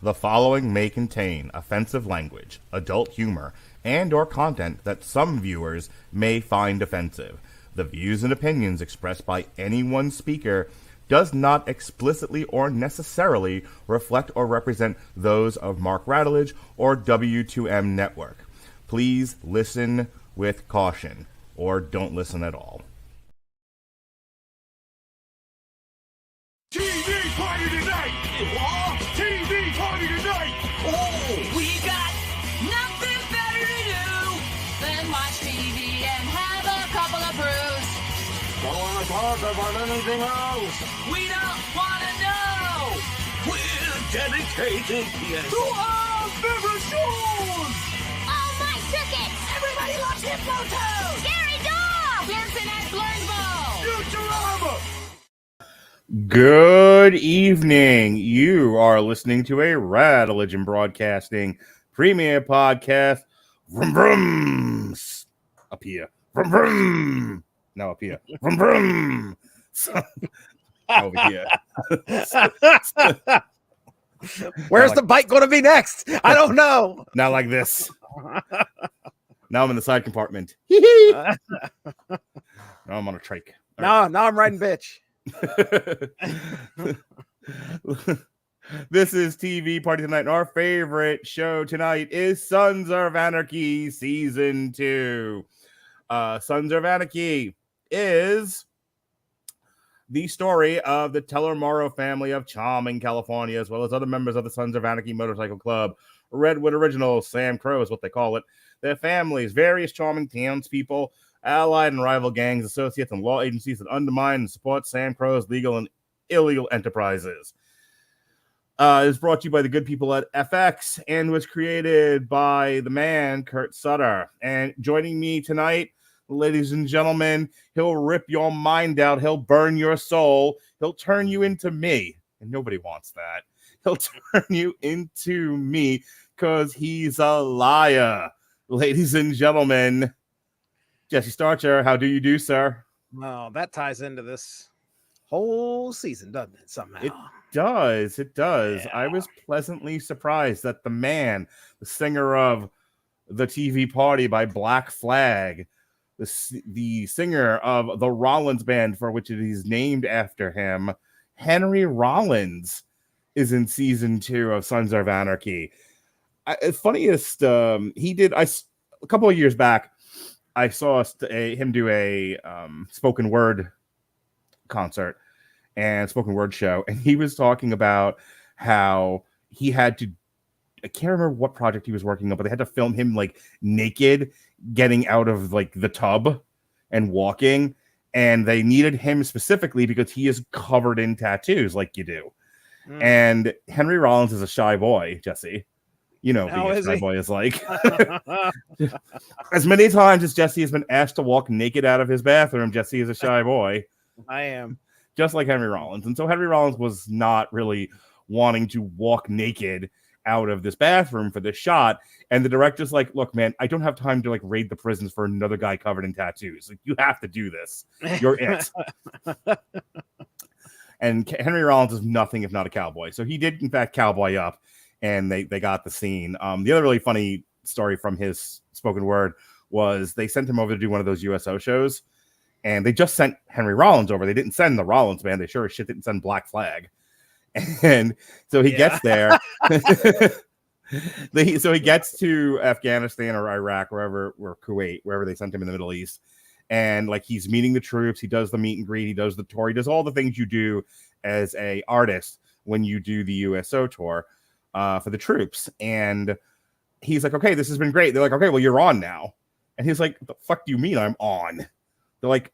The following may contain offensive language, adult humor, and or content that some viewers may find offensive. The views and opinions expressed by any one speaker does not explicitly or necessarily reflect or represent those of Mark Radulich or W2M Network. Please listen with caution, or don't listen at all. TV party tonight! What? TV party tonight! Oh, We got nothing better to do than watch TV and have a couple of brews. don't want to talk about anything else. We don't want to know. We're dedicated to our favorite shows! Oh, my tickets! Everybody loves Hippo Toes. Gary Dog! Vincent at Blurnsville. Futurama! Good evening. You are listening to a Radulich Broadcasting premiere podcast. Vroom vroom. Up here. Vroom vroom. Now up here. Vroom vroom. Over here. Where's the bike going to be next? I don't know. Now like this. Now I'm in the side compartment. Now I'm on a trike. Now I'm riding bitch. This is TV Party Tonight, and our favorite show tonight is Sons of Anarchy Season 2. Sons of Anarchy is the story of the Teller Morrow family of Charming, California, as well as other members of the Sons of Anarchy Motorcycle Club, Redwood Originals, Sam Crow is what they call it, their families, various charming townspeople, allied and rival gangs, associates, and law agencies that undermine and support Sam Crow's legal and illegal enterprises. It is brought to you by the good people at FX and was created by the man, Kurt Sutter. And joining me tonight, ladies and gentlemen, he'll rip your mind out. He'll burn your soul. He'll turn you into me. And nobody wants that. He'll turn you into me because he's a liar. Ladies and gentlemen, Jesse Starcher, how do you do, sir? Well, that ties into this whole season, doesn't it? Somehow. It does. It does. Yeah. I was pleasantly surprised that the man, the singer of The TV Party by Black Flag, the singer of the Rollins Band, for which it is named after him, Henry Rollins, is in season 2 of Sons of Anarchy. Funniest, he did, a couple of years back, I saw him do a spoken word concert and spoken word show, and he was talking about how he had to, I can't remember what project he was working on, but they had to film him like naked, getting out of like the tub and walking, and they needed him specifically because he is covered in tattoos like you do. And Henry Rollins is a shy boy, Jesse. You know, being a shy boy is like. As many times as Jesse has been asked to walk naked out of his bathroom, Jesse is a shy boy. I am. Just like Henry Rollins. And so Henry Rollins was not really wanting to walk naked out of this bathroom for this shot. And the director's like, look, man, I don't have time to like raid the prisons for another guy covered in tattoos. Like, you have to do this. You're it. And Henry Rollins is nothing if not a cowboy. So he did, in fact, cowboy up. And they got the scene. The other really funny story from his spoken word was they sent him over to do one of those USO shows, and they just sent Henry Rollins over. They didn't send the Rollins band. They sure as shit didn't send Black Flag. And so he gets there. So he gets to Afghanistan or Iraq, or Kuwait, wherever they sent him in the Middle East. And like he's meeting the troops. He does the meet and greet. He does the tour. He does all the things you do as a artist when you do the USO tour. For the troops, and he's like, okay, this has been great. They're like, okay, well, you're on now. And he's like, the fuck do you mean I'm on? They're like,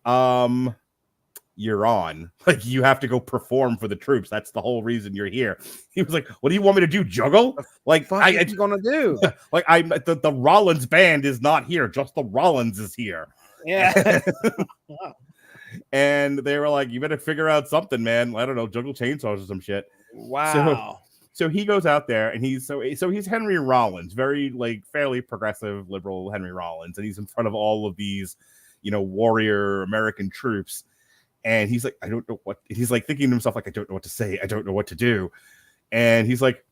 you're on. Like, you have to go perform for the troops. That's the whole reason you're here. He was like, what do you want me to do, juggle? Like, What are you gonna do? Like, the Rollins band is not here. Just the Rollins is here. Yeah. And they were like, you better figure out something, man. I don't know, juggle chainsaws or some shit. Wow. So he goes out there, and he's Henry Rollins, very like fairly progressive liberal Henry Rollins, and he's in front of all of these, warrior American troops, and he's like, I don't know what, he's like thinking to himself, like, I don't know what to say, I don't know what to do, and he's like,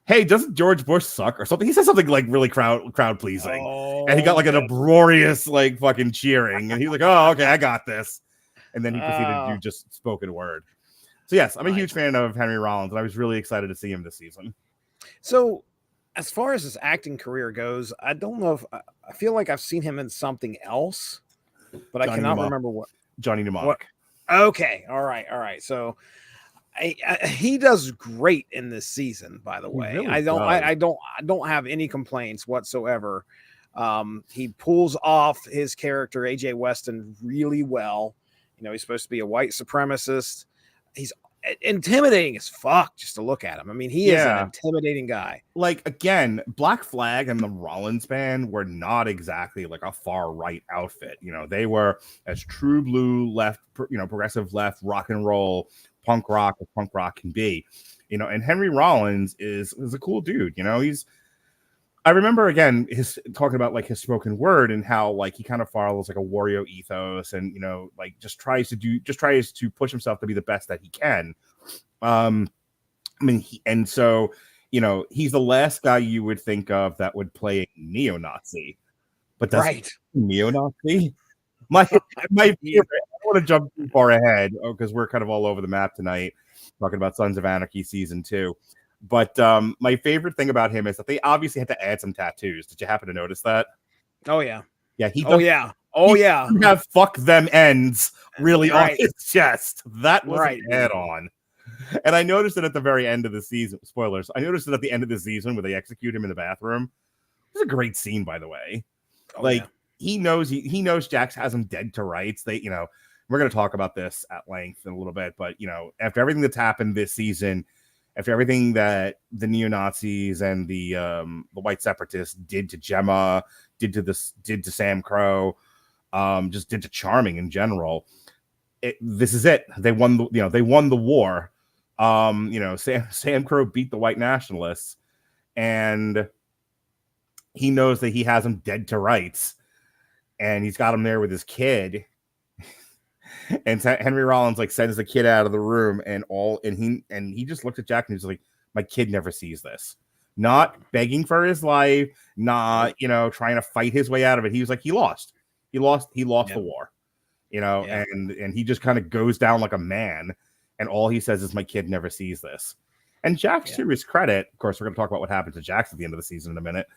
hey, doesn't George Bush suck or something? He said something like really crowd pleasing, and he got like an man. uproarious like fucking cheering, and he's like, oh, okay, I got this, and then he proceeded to do Oh. just spoken word. So yes, I'm a Nice. huge fan of Henry Rollins, and I was really excited to see him this season. So, as far as his acting career goes, I don't know if I feel like I've seen him in something else, but I cannot remember what. Johnny Mnemonic. Okay, all right. So, he does great in this season. By the way, really I don't have any complaints whatsoever. He pulls off his character AJ Weston really well. You know, he's supposed to be a white supremacist. He's intimidating as fuck just to look at him. I mean, he is an intimidating guy. Like, again, Black Flag and the Rollins band were not exactly like a far right outfit. You know, they were as true blue left, progressive left, rock and roll, punk rock as punk rock can be. You know, and Henry Rollins is a cool dude. You know, I remember again his talking about like his spoken word and how like he kind of follows like a warrior ethos and like just tries to push himself to be the best that he can. I mean, he's the last guy you would think of that would play a neo-Nazi, but that's right. Neo-Nazi. My favorite. I don't want to jump too far ahead because we're kind of all over the map tonight talking about Sons of Anarchy season 2. But my favorite thing about him is that they obviously had to add some tattoos. Did you happen to notice that? Oh yeah. Yeah. He have fuck them ends really on his chest. That was an add-on. And I noticed it at the very end of the season. Spoilers. I noticed it at the end of the season where they execute him in the bathroom. It was a great scene, by the way. He knows Jax has him dead to rights. We're going to talk about this at length in a little bit, but after everything that's happened this season, after everything that the neo-Nazis and the white separatists did to Gemma, did to Sam Crow, just did to Charming in general, this is it. They won the war. Sam Crow beat the white nationalists, and he knows that he has them dead to rights, and he's got him there with his kid. And Henry Rollins like sends the kid out of the room, and he just looked at Jack and he's like, "My kid never sees this." Not begging for his life, not trying to fight his way out of it. He was like, he lost the war, and he just kind of goes down like a man. And all he says is, "My kid never sees this." And Jax, to his credit, of course, we're going to talk about what happened to Jax at the end of the season in a minute.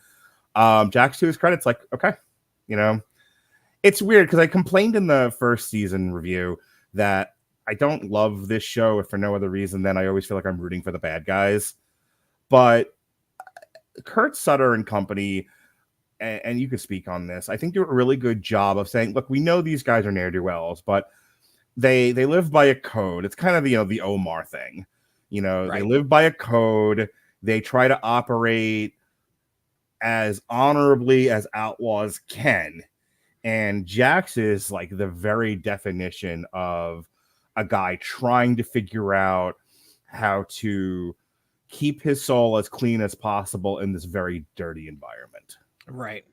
Jax, to his credit, it's like, okay, it's weird because I complained in the first season review that I don't love this show if for no other reason than I always feel like I'm rooting for the bad guys. But Kurt Sutter and company, and you could speak on this, I think do a really good job of saying, look, we know these guys are ne'er-do-wells, but they live by a code. It's kind of the Omar thing. They live by a code. They try to operate as honorably as outlaws can. And Jax is like the very definition of a guy trying to figure out how to keep his soul as clean as possible in this very dirty environment. Right.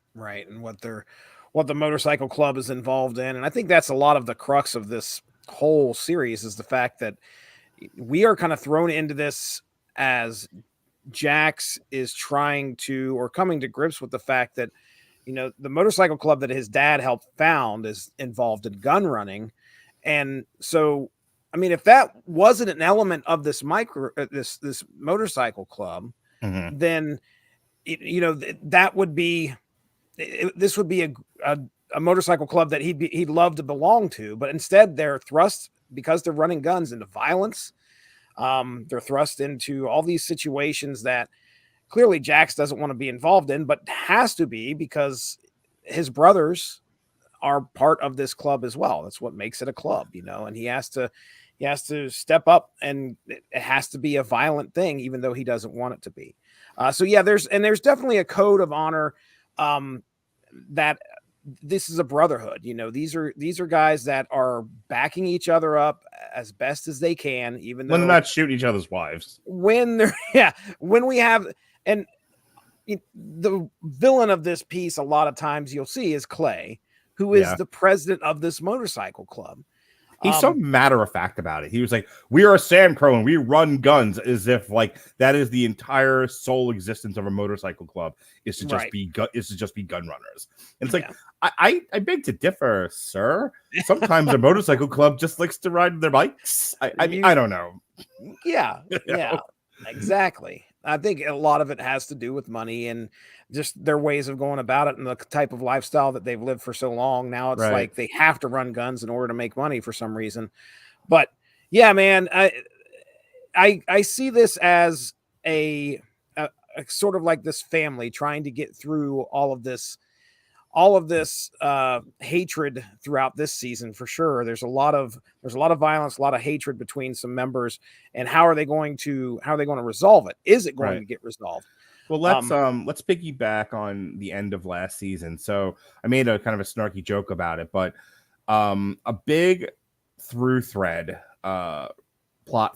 And what the motorcycle club is involved in. And I think that's a lot of the crux of this whole series is the fact that we are kind of thrown into this as Jax is trying to, or coming to grips with the fact that the motorcycle club that his dad helped found is involved in gun running. And so, I mean, if that wasn't an element of this this motorcycle club, then, that would be, this would be a motorcycle club that he'd love to belong to. But instead they're thrust, because they're running guns, into violence. They're thrust into all these situations that clearly Jax doesn't want to be involved in, but has to be because his brothers are part of this club as well. That's what makes it a club, and he has to step up, and it has to be a violent thing, even though he doesn't want it to be. There's definitely a code of honor, that this is a brotherhood. These are guys that are backing each other up as best as they can, even though when they're not shooting each other's wives. When we have, and the villain of this piece, a lot of times you'll see, is Clay, who is the president of this motorcycle club. He's so matter of fact about it. He was like, "We are a Sam Crow and we run guns," as if like that is the entire sole existence of a motorcycle club is to just be gun runners. And it's like, I beg to differ, sir. Sometimes a motorcycle club just likes to ride their bikes. I mean, I don't know. Yeah, exactly. I think a lot of it has to do with money and just their ways of going about it and the type of lifestyle that they've lived for so long. Now it's like they have to run guns in order to make money for some reason. But yeah, man, I see this as a sort of like this family trying to get through all of this hatred throughout this season for sure. There's a lot of violence, a lot of hatred between some members, and how are they going to resolve it? Is it going to get resolved? Well, let's piggyback on the end of last season. So I made a kind of a snarky joke about it, but a big plot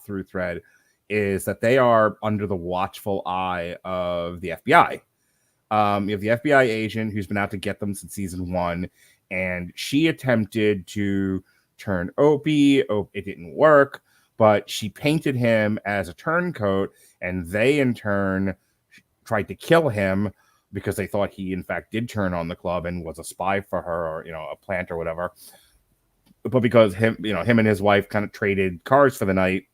through thread is that they are under the watchful eye of the FBI. You have the FBI agent who's been out to get them since season 1, and she attempted to turn Opie. It didn't work, but she painted him as a turncoat, and they in turn tried to kill him because they thought he in fact did turn on the club and was a spy for her, or a plant or whatever. But because him and his wife kind of traded cars for the night,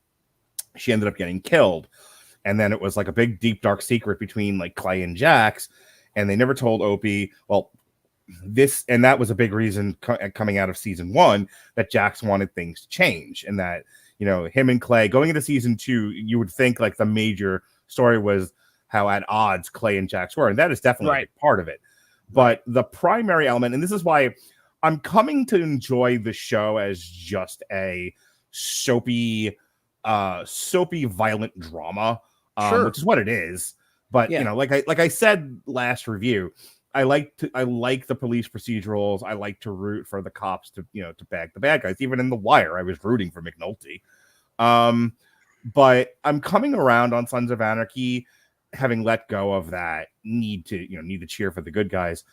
she ended up getting killed. And then it was like a big, deep, dark secret between like Clay and Jax, and they never told Opie. Well, that was a big reason coming out of season 1 that Jax wanted things to change, and that him and Clay going into season 2, you would think like the major story was how at odds Clay and Jax were, and that is definitely part of it. But the primary element, and this is why I'm coming to enjoy the show as just a soapy violent drama. Which is what it is. But like I said last review, I like the police procedurals. I like to root for the cops to bag the bad guys. Even in The Wire, I was rooting for McNulty. But I'm coming around on Sons of Anarchy, having let go of that need to cheer for the good guys.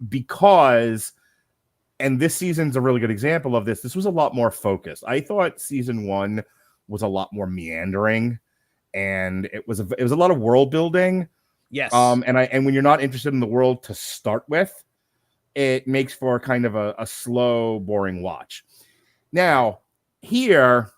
Because, and this season's a really good example of this. This was a lot more focused. I thought season 1 was a lot more meandering, and it was a lot of world building. Yes. And when you're not interested in the world to start with, it makes for kind of a slow, boring watch. Now, here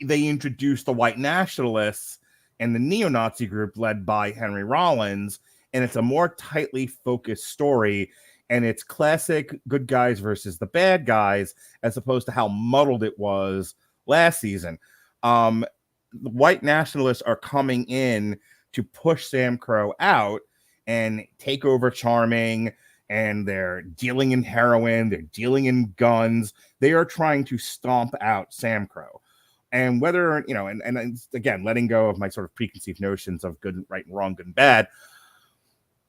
they introduced the white nationalists and the neo-Nazi group led by Henry Rollins, and it's a more tightly focused story, and it's classic good guys versus the bad guys, as opposed to how muddled it was last season. The white nationalists are coming in to push Sam Crow out and take over Charming, and they're dealing in heroin, they're dealing in guns. They are trying to stomp out Sam Crow. And whether, and again, letting go of my sort of preconceived notions of good, right and wrong, good and bad,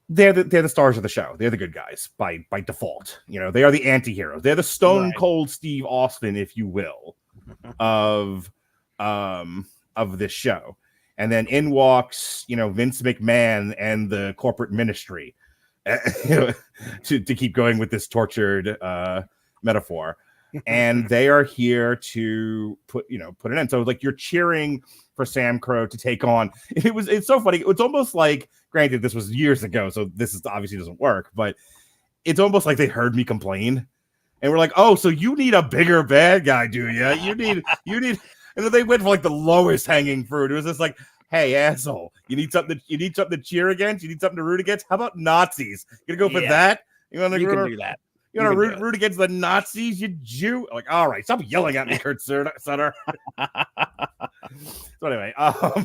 they're the stars of the show. They're the good guys by default. They are the anti-heroes. They're the stone cold Steve Austin, if you will, of this show. And then in walks, Vince McMahon and the corporate ministry, to keep going with this tortured metaphor. And they are here to put an end. So like you're cheering for Sam Crow to take on. It's so funny. It's almost like, granted, this was years ago, so this is obviously doesn't work, but it's almost like they heard me complain. And we're like, oh, so you need a bigger bad guy, do you? You need, and then they went for like the lowest hanging fruit. It was just like, hey, asshole, you need something to cheer against? You need something to root against? How about Nazis? You gonna go for that? You can do that. You want to root against the Nazis, you Jew? Like, all right, stop yelling at me, Kurt Sutter. So anyway, I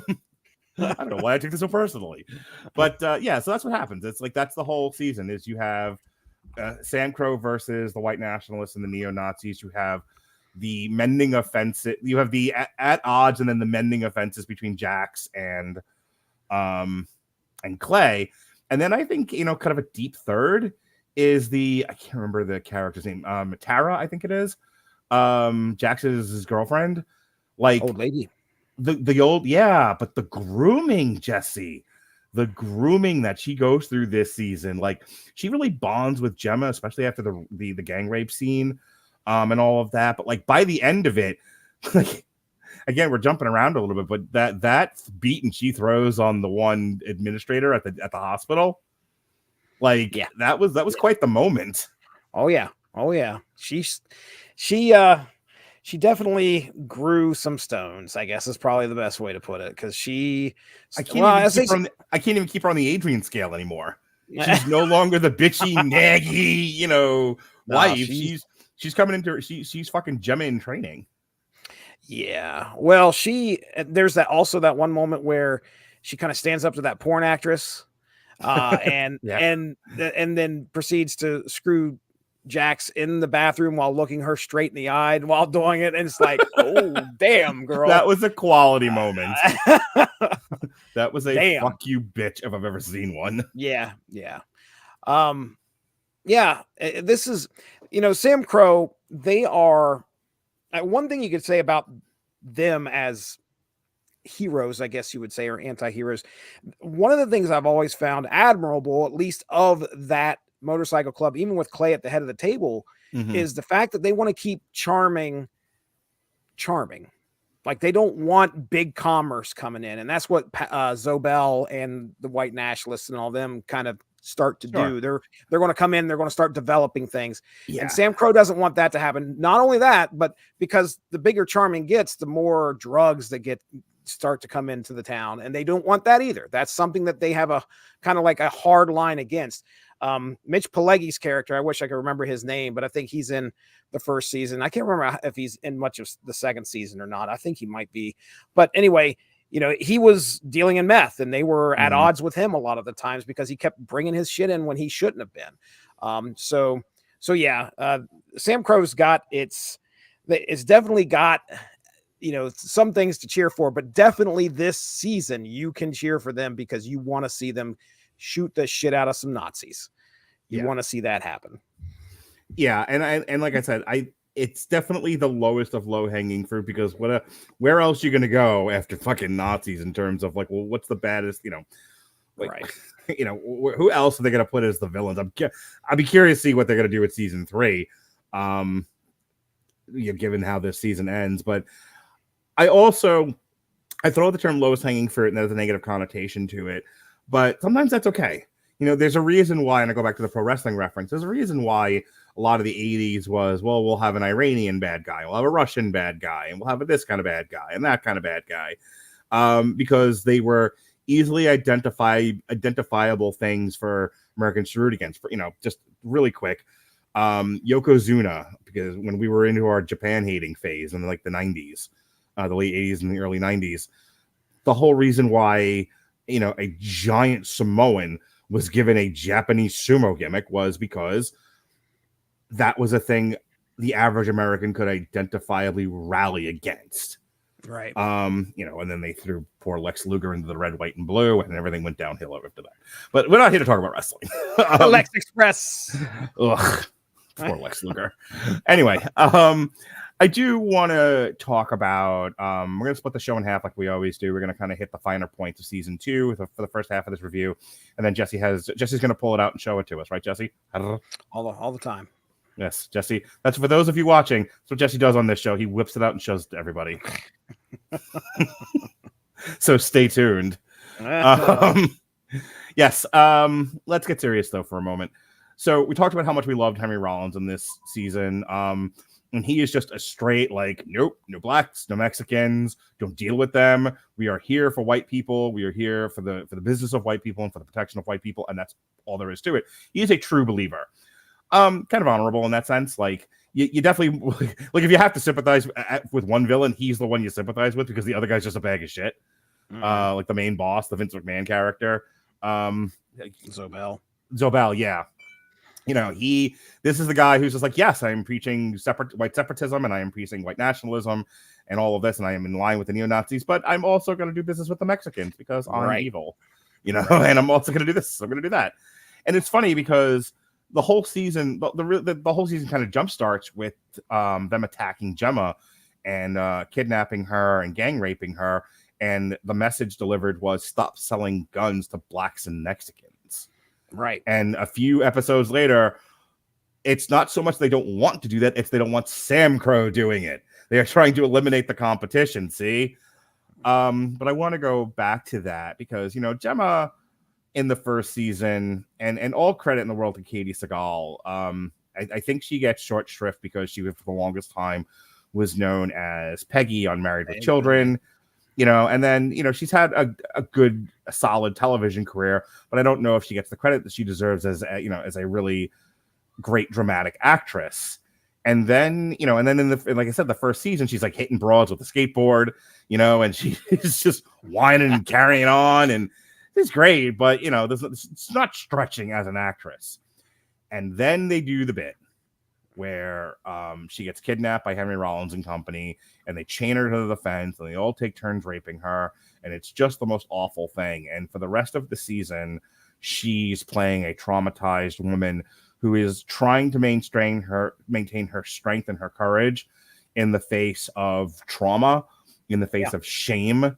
don't know why I took this so personally, but so that's what happens. It's like that's the whole season. Is you have Sam Crow versus the white nationalists and the neo-Nazis. You have the mending offenses. You have the at odds, and then the mending offenses between Jax and Clay. And then I think kind of a deep third is I can't remember the character's name. Tara, I think it is. Jax is his girlfriend. Like old lady. The old, but the grooming, Jesse. The grooming that she goes through this season, like she really bonds with Gemma, especially after the gang rape scene. and all of that. But like by the end of it, like again, we're jumping around a little bit, but that beating she throws on the one administrator at the hospital, like that was quite the moment. Oh yeah. She definitely grew some stones, I guess is probably the best way to put it, because I can't even keep her on the Adrian scale anymore. She's no longer the bitchy, naggy, wife. She's coming into she's fucking Gemma in training. Yeah. Well, there's that one moment where she kind of stands up to that porn actress, and then proceeds to screw Jax in the bathroom while looking her straight in the eye while doing it, and it's like, oh damn, girl. That was a quality moment. That was a fuck you, bitch, if I've ever seen one. Yeah. This is, Sam Crow. They are one thing you could say about them as heroes, I guess you would say, or anti-heroes. One of the things I've always found admirable, at least of that motorcycle club, even with Clay at the head of the table, is the fact that they want to keep charming. Like they don't want big commerce coming in, and that's what Zobel and the White Nationalists and all them kind of start to do. They're going to come in, they're going to start developing things, and Sam Crow doesn't want that to happen. Not only that, but because the bigger Charming gets, the more drugs that start to come into the town, and they don't want that either. That's something that they have a kind of like a hard line against. Mitch Pileggi's character, I wish I could remember his name, but I think he's in the first season. I can't remember if he's in much of the second season or not. I think he might be, but anyway, he was dealing in meth, and they were at odds with him a lot of the times because he kept bringing his shit in when he shouldn't have been. Sam Crow's it's definitely got, some things to cheer for, but definitely this season you can cheer for them because you want to see them shoot the shit out of some Nazis. You want to see that happen. Yeah, and like I said, it's definitely the lowest of low hanging fruit because where else are you gonna go after fucking Nazis in terms of like, well, what's the baddest, right? Who else are they gonna put as the villains? I'd be curious to see what they're gonna do with season 3, given how this season ends. But I throw the term lowest hanging fruit, and there's a negative connotation to it. But sometimes that's okay. There's a reason why, and I go back to the pro wrestling reference, there's a reason why a lot of the 80s was, well, we'll have an Iranian bad guy, we'll have a Russian bad guy, and we'll have this kind of bad guy and that kind of bad guy. Because they were easily identifiable things for Americans to root against. Just really quick, Yokozuna, because when we were into our Japan hating phase in like the 90s, the late 80s and the early 90s, the whole reason why a giant Samoan was given a Japanese sumo gimmick was because that was a thing the average American could identifiably rally against. Right. And then they threw poor Lex Luger into the red, white, and blue, and everything went downhill after that. But we're not here to talk about wrestling. Lex Express. Ugh, poor Lex Luger. Anyway, I do want to talk about, we're going to split the show in half like we always do. We're going to kind of hit the finer points of season 2 for the first half of this review. And then Jesse's going to pull it out and show it to us. Right, Jesse? All the time. Yes, Jesse. That's for those of you watching. That's what Jesse does on this show. He whips it out and shows it to everybody. So stay tuned. Yes. Let's get serious though for a moment. So we talked about how much we loved Henry Rollins in this season. And he is just a straight, like, nope, no blacks, no Mexicans, don't deal with them. We are here for white people. We are here for the business of white people and for the protection of white people. And that's all there is to it. He is a true believer. Kind of honorable in that sense. Like, you definitely, like, if you have to sympathize with one villain, he's the one you sympathize with because the other guy's just a bag of shit. Like the main boss, the Vince McMahon character. Zobel, yeah. This is the guy who's just like, yes, I'm preaching white separatism and I am preaching white nationalism and all of this, and I am in line with the neo-Nazis, but I'm also going to do business with the Mexicans because I'm evil, and I'm also going to do this, I'm going to do that. And it's funny because the whole season, the whole season kind of jumpstarts with them attacking Gemma and kidnapping her and gang raping her, and the message delivered was stop selling guns to blacks and Mexicans. Right. And a few episodes later, it's not so much they don't want to do that, it's they don't want Sam Crow doing it. They are trying to eliminate the competition, see? But I want to go back to that because, you know, Gemma in the first season, and all credit in the world to Katie Seagal, I think she gets short shrift because she, for the longest time, was known as Peggy on Married with Children, you know, and then, you know, she's had a solid television career, but I don't know if she gets the credit that she deserves as a, you know, as a really great dramatic actress. And then, you know, and then like I said, the first season, she's like hitting broads with a skateboard, you know, and she is just whining and carrying on, and it's great, but, you know, it's not stretching as an actress. And then they do the bit where she gets kidnapped by Henry Rollins and company, and they chain her to the fence, and they all take turns raping her, and it's just the most awful thing. And for the rest of the season, she's playing a traumatized woman who is trying to maintain her strength and her courage in the face of trauma, in the face of shame,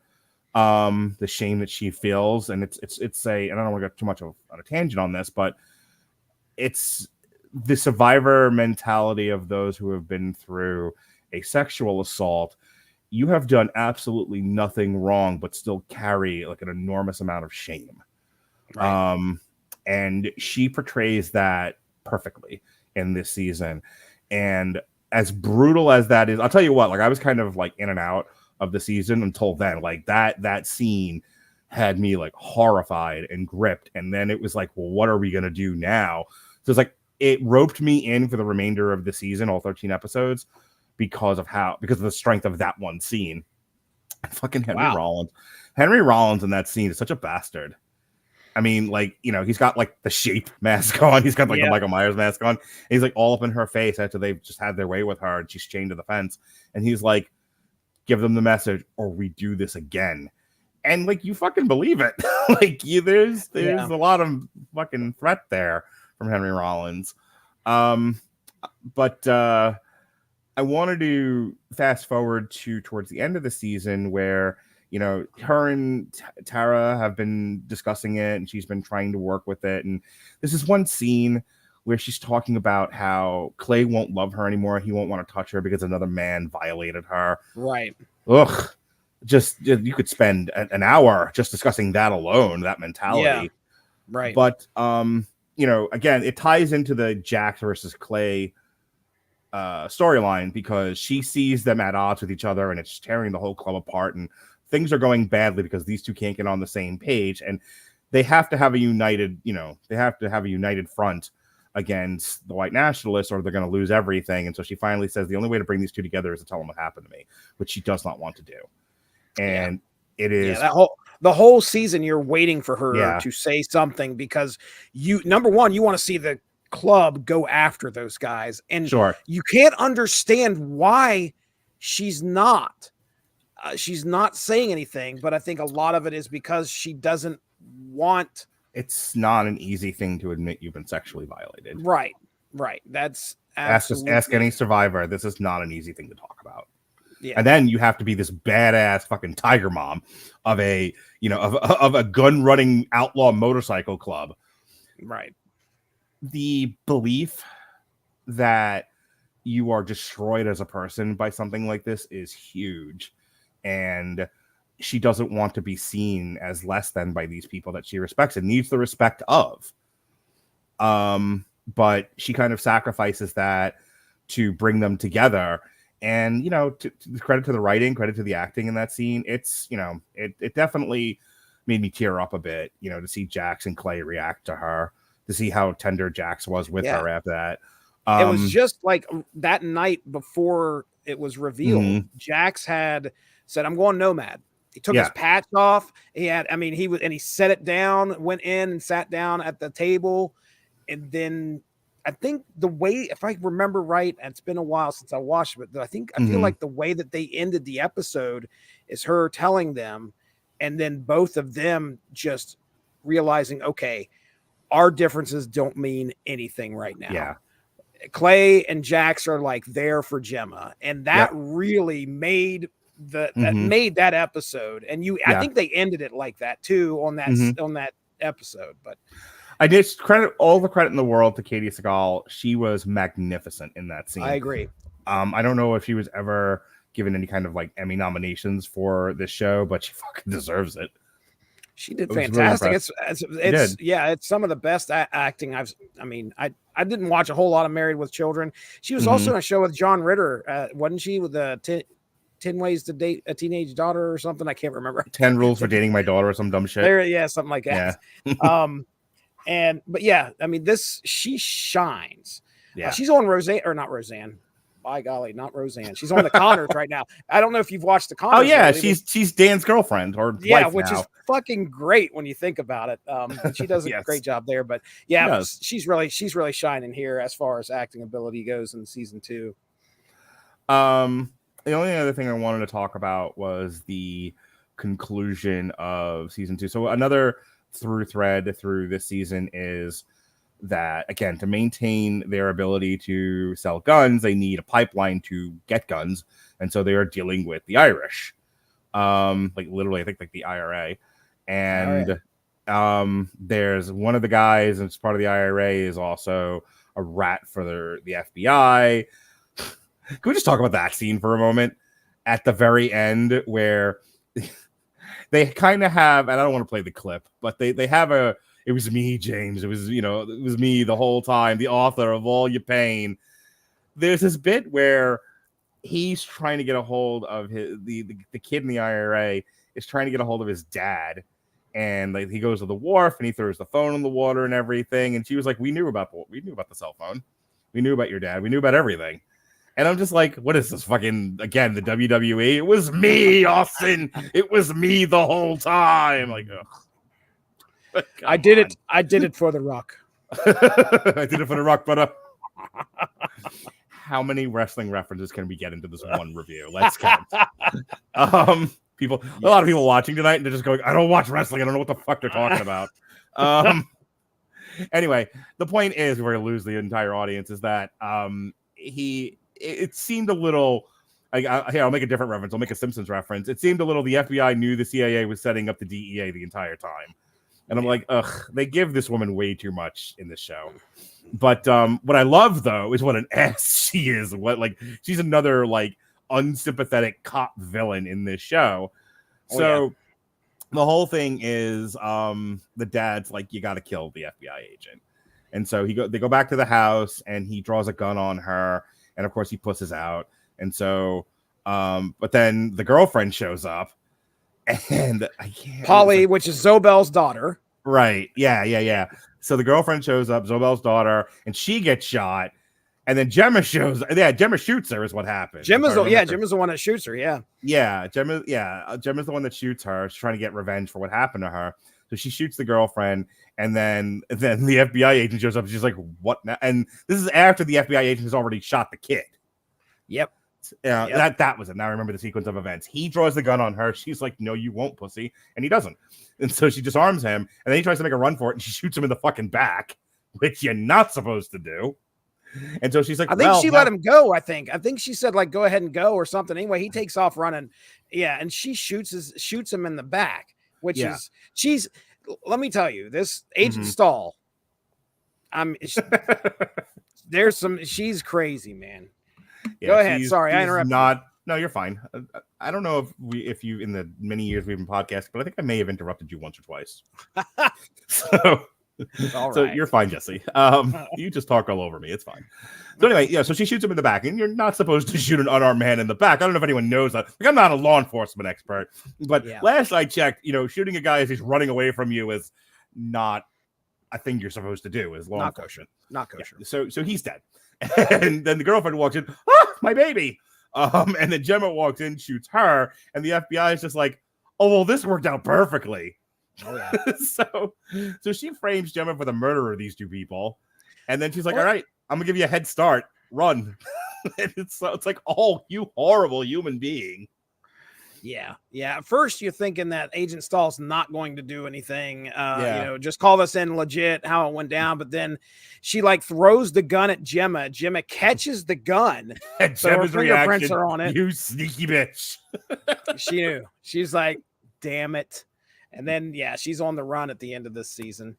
the shame that she feels. And it's and I don't want to get too much on a tangent on this, but it's the survivor mentality of those who have been through a sexual assault. You have done absolutely nothing wrong, but still carry like an enormous amount of shame. Right. And she portrays that perfectly in this season. And as brutal as that is, I'll tell you what, like I was kind of like in and out of the season until then. Like that scene had me like horrified and gripped. And then it was like, well, what are we going to do now? So it's like, it roped me in for the remainder of the season, all 13 episodes, because of the strength of that one scene. And fucking Henry Rollins in that scene is such a bastard. I mean, like, you know, he's got like the Shape mask on. He's got like the Michael Myers mask on. He's like all up in her face after they've just had their way with her and she's chained to the fence. And he's like, give them the message or we do this again. And like, you fucking believe it. Like there's a lot of fucking threat there from Henry Rollins. But I wanted to fast forward towards the end of the season where, you know, her and Tara have been discussing it and she's been trying to work with it. And this is one scene where she's talking about how Clay won't love her anymore. He won't want to touch her because another man violated her. Right. Ugh. Just, you could spend an hour just discussing that alone, that mentality. Yeah. Right. But, you know, again, it ties into the Jax versus Clay storyline because she sees them at odds with each other and it's tearing the whole club apart and things are going badly because these two can't get on the same page and they have to have a united front against the white nationalists or they're going to lose everything. And so she finally says the only way to bring these two together is to tell them what happened to me, which she does not want to do. And it is the whole season you're waiting for her to say something because number one, you want to see the club go after those guys and you can't understand why she's not saying anything, but I think a lot of it is because she doesn't want. It's not an easy thing to admit you've been sexually violated. Right. That's absolutely. Ask any survivor. This is not an easy thing to talk about. Yeah. And then you have to be this badass fucking tiger mom of a, you know, of a gun running outlaw motorcycle club. Right. The belief that you are destroyed as a person by something like this is huge. And she doesn't want to be seen as less than by these people that she respects and needs the respect of. But she kind of sacrifices that to bring them together. And, you know, to credit to the writing, credit to the acting in that scene, it's, you know, it definitely made me tear up a bit, you know, to see Jax and Clay react to her, to see how tender Jax was with her after that. It was just like that night before it was revealed, Jax had said, I'm going nomad. He took his patch off. He set it down, went in and sat down at the table. And then I think the way, if I remember right, and it's been a while since I watched it, but I feel like the way that they ended the episode is her telling them, and then both of them just realizing, okay, our differences don't mean anything right now. Yeah. Clay and Jax are like there for Gemma, and that really made that made that episode. And I think they ended it like that too on that on that episode. But I did credit all the credit in the world to Katie Seagal. She was magnificent in that scene. I agree. I don't know if she was ever given any kind of like Emmy nominations for this show, but she fucking deserves it. She did Really fantastic. impressed. It's some of the best acting I didn't watch a whole lot of Married with Children. She was Mm-hmm. also in a show with John Ritter, wasn't she? With the 10 Ways to Date a Teenage Daughter or something. I can't remember. 10 Rules for Dating My Daughter or some dumb shit. Something like that. But yeah, I mean, she shines. Yeah. She's on Roseanne, or not Roseanne. By golly, not Roseanne. She's on the Conners right now. I don't know if you've watched the Conners. Oh yeah, lately, she's Dan's girlfriend or wife which now. is fucking great when you think about it. She does a Yes. great job there. But yeah, she's really shining here as far as acting ability goes in season 2. The only other thing I wanted to talk about was the conclusion of season 2. So another through thread through this season is that, again, to maintain their ability to sell guns, they need a pipeline to get guns, and so they are dealing with the Irish, like literally, I think like the IRA, and there's one of the guys that's part of the IRA is also a rat for the FBI. Can we just talk about that scene for a moment at the very end where they kind of have, and I don't want to play the clip, but they have it was me, James. It was me the whole time, the author of all your pain. There's this bit where he's trying to get a hold of the kid in the IRA is trying to get a hold of his dad. And like he goes to the wharf and he throws the phone in the water and everything. And she was like, we knew about the cell phone. We knew about your dad. We knew about everything. And I'm just like, what is this fucking, again, the WWE? It was me, Austin. It was me the whole time. Like, ugh. I did it for The Rock. I did it for The Rock, but how many wrestling references can we get into this one review? Let's count. A lot of people watching tonight, and they're just going, I don't watch wrestling. I don't know what the fuck they're talking about. Anyway, the point is, we're going to lose the entire audience, is that it seemed a little, I'll make a different reference. I'll make a Simpsons reference. It seemed a little the FBI knew the CIA was setting up the DEA the entire time. And I'm like, ugh, they give this woman way too much in this show. But what I love, though, is what an ass she is. She's another, like, unsympathetic cop villain in this show. The whole thing is the dad's like, you got to kill the FBI agent. And so they go back to the house, and he draws a gun on her. And, of course, he pusses out. And so, but then the girlfriend shows up. And I can't. Polly, which is Zobel's daughter. Right. Yeah. So the girlfriend shows up, Zobel's daughter, and she gets shot. And then Gemma shows. Yeah, Gemma shoots her. Is what happens. Gemma's the one that shoots her. Yeah. Gemma's the one that shoots her. She's trying to get revenge for what happened to her. So she shoots the girlfriend, and then the FBI agent shows up. And she's like, "What now?" And this is after the FBI agent has already shot the kid. Yep. That was it. Now I remember the sequence of events. He draws the gun on her. She's like, "No, you won't, pussy," and he doesn't. And so she disarms him, and then he tries to make a run for it, and she shoots him in the fucking back, which you're not supposed to do. And so she's like, I think she let him go. I think she said, like, go ahead and go or something. Anyway, he takes off running. Yeah, and she shoots him in the back, which is let me tell you, this Agent Stahl. She's crazy, man. Yeah, go ahead. Sorry, I interrupted. No, you're fine. I don't know if you in the many years we've been podcasting, but I think I may have interrupted you once or twice. So you're fine, Jesse. You just talk all over me. It's fine. So anyway, so she shoots him in the back, and you're not supposed to shoot an unarmed man in the back. I don't know if anyone knows that. Like, I'm not a law enforcement expert, but last I checked, shooting a guy as he's running away from you is not a thing you're supposed to do as law enforcement. Not kosher. Yeah. So he's dead. And then the girlfriend walks in, my baby. And then Gemma walks in, shoots her, and the FBI is just like, oh, well, this worked out perfectly. Oh, yeah. So she frames Gemma for the murder of these two people. And then she's like, all right, I'm gonna give you a head start. Run. And it's like, oh, you horrible human being. Yeah. At first, you're thinking that Agent Stahl's not going to do anything. Just call this in legit, how it went down. But then she throws the gun at Gemma. Gemma catches the gun. And so Gemma's her fingerprints reaction, are on it. You sneaky bitch. She knew. She's like, damn it. And then, she's on the run at the end of this season.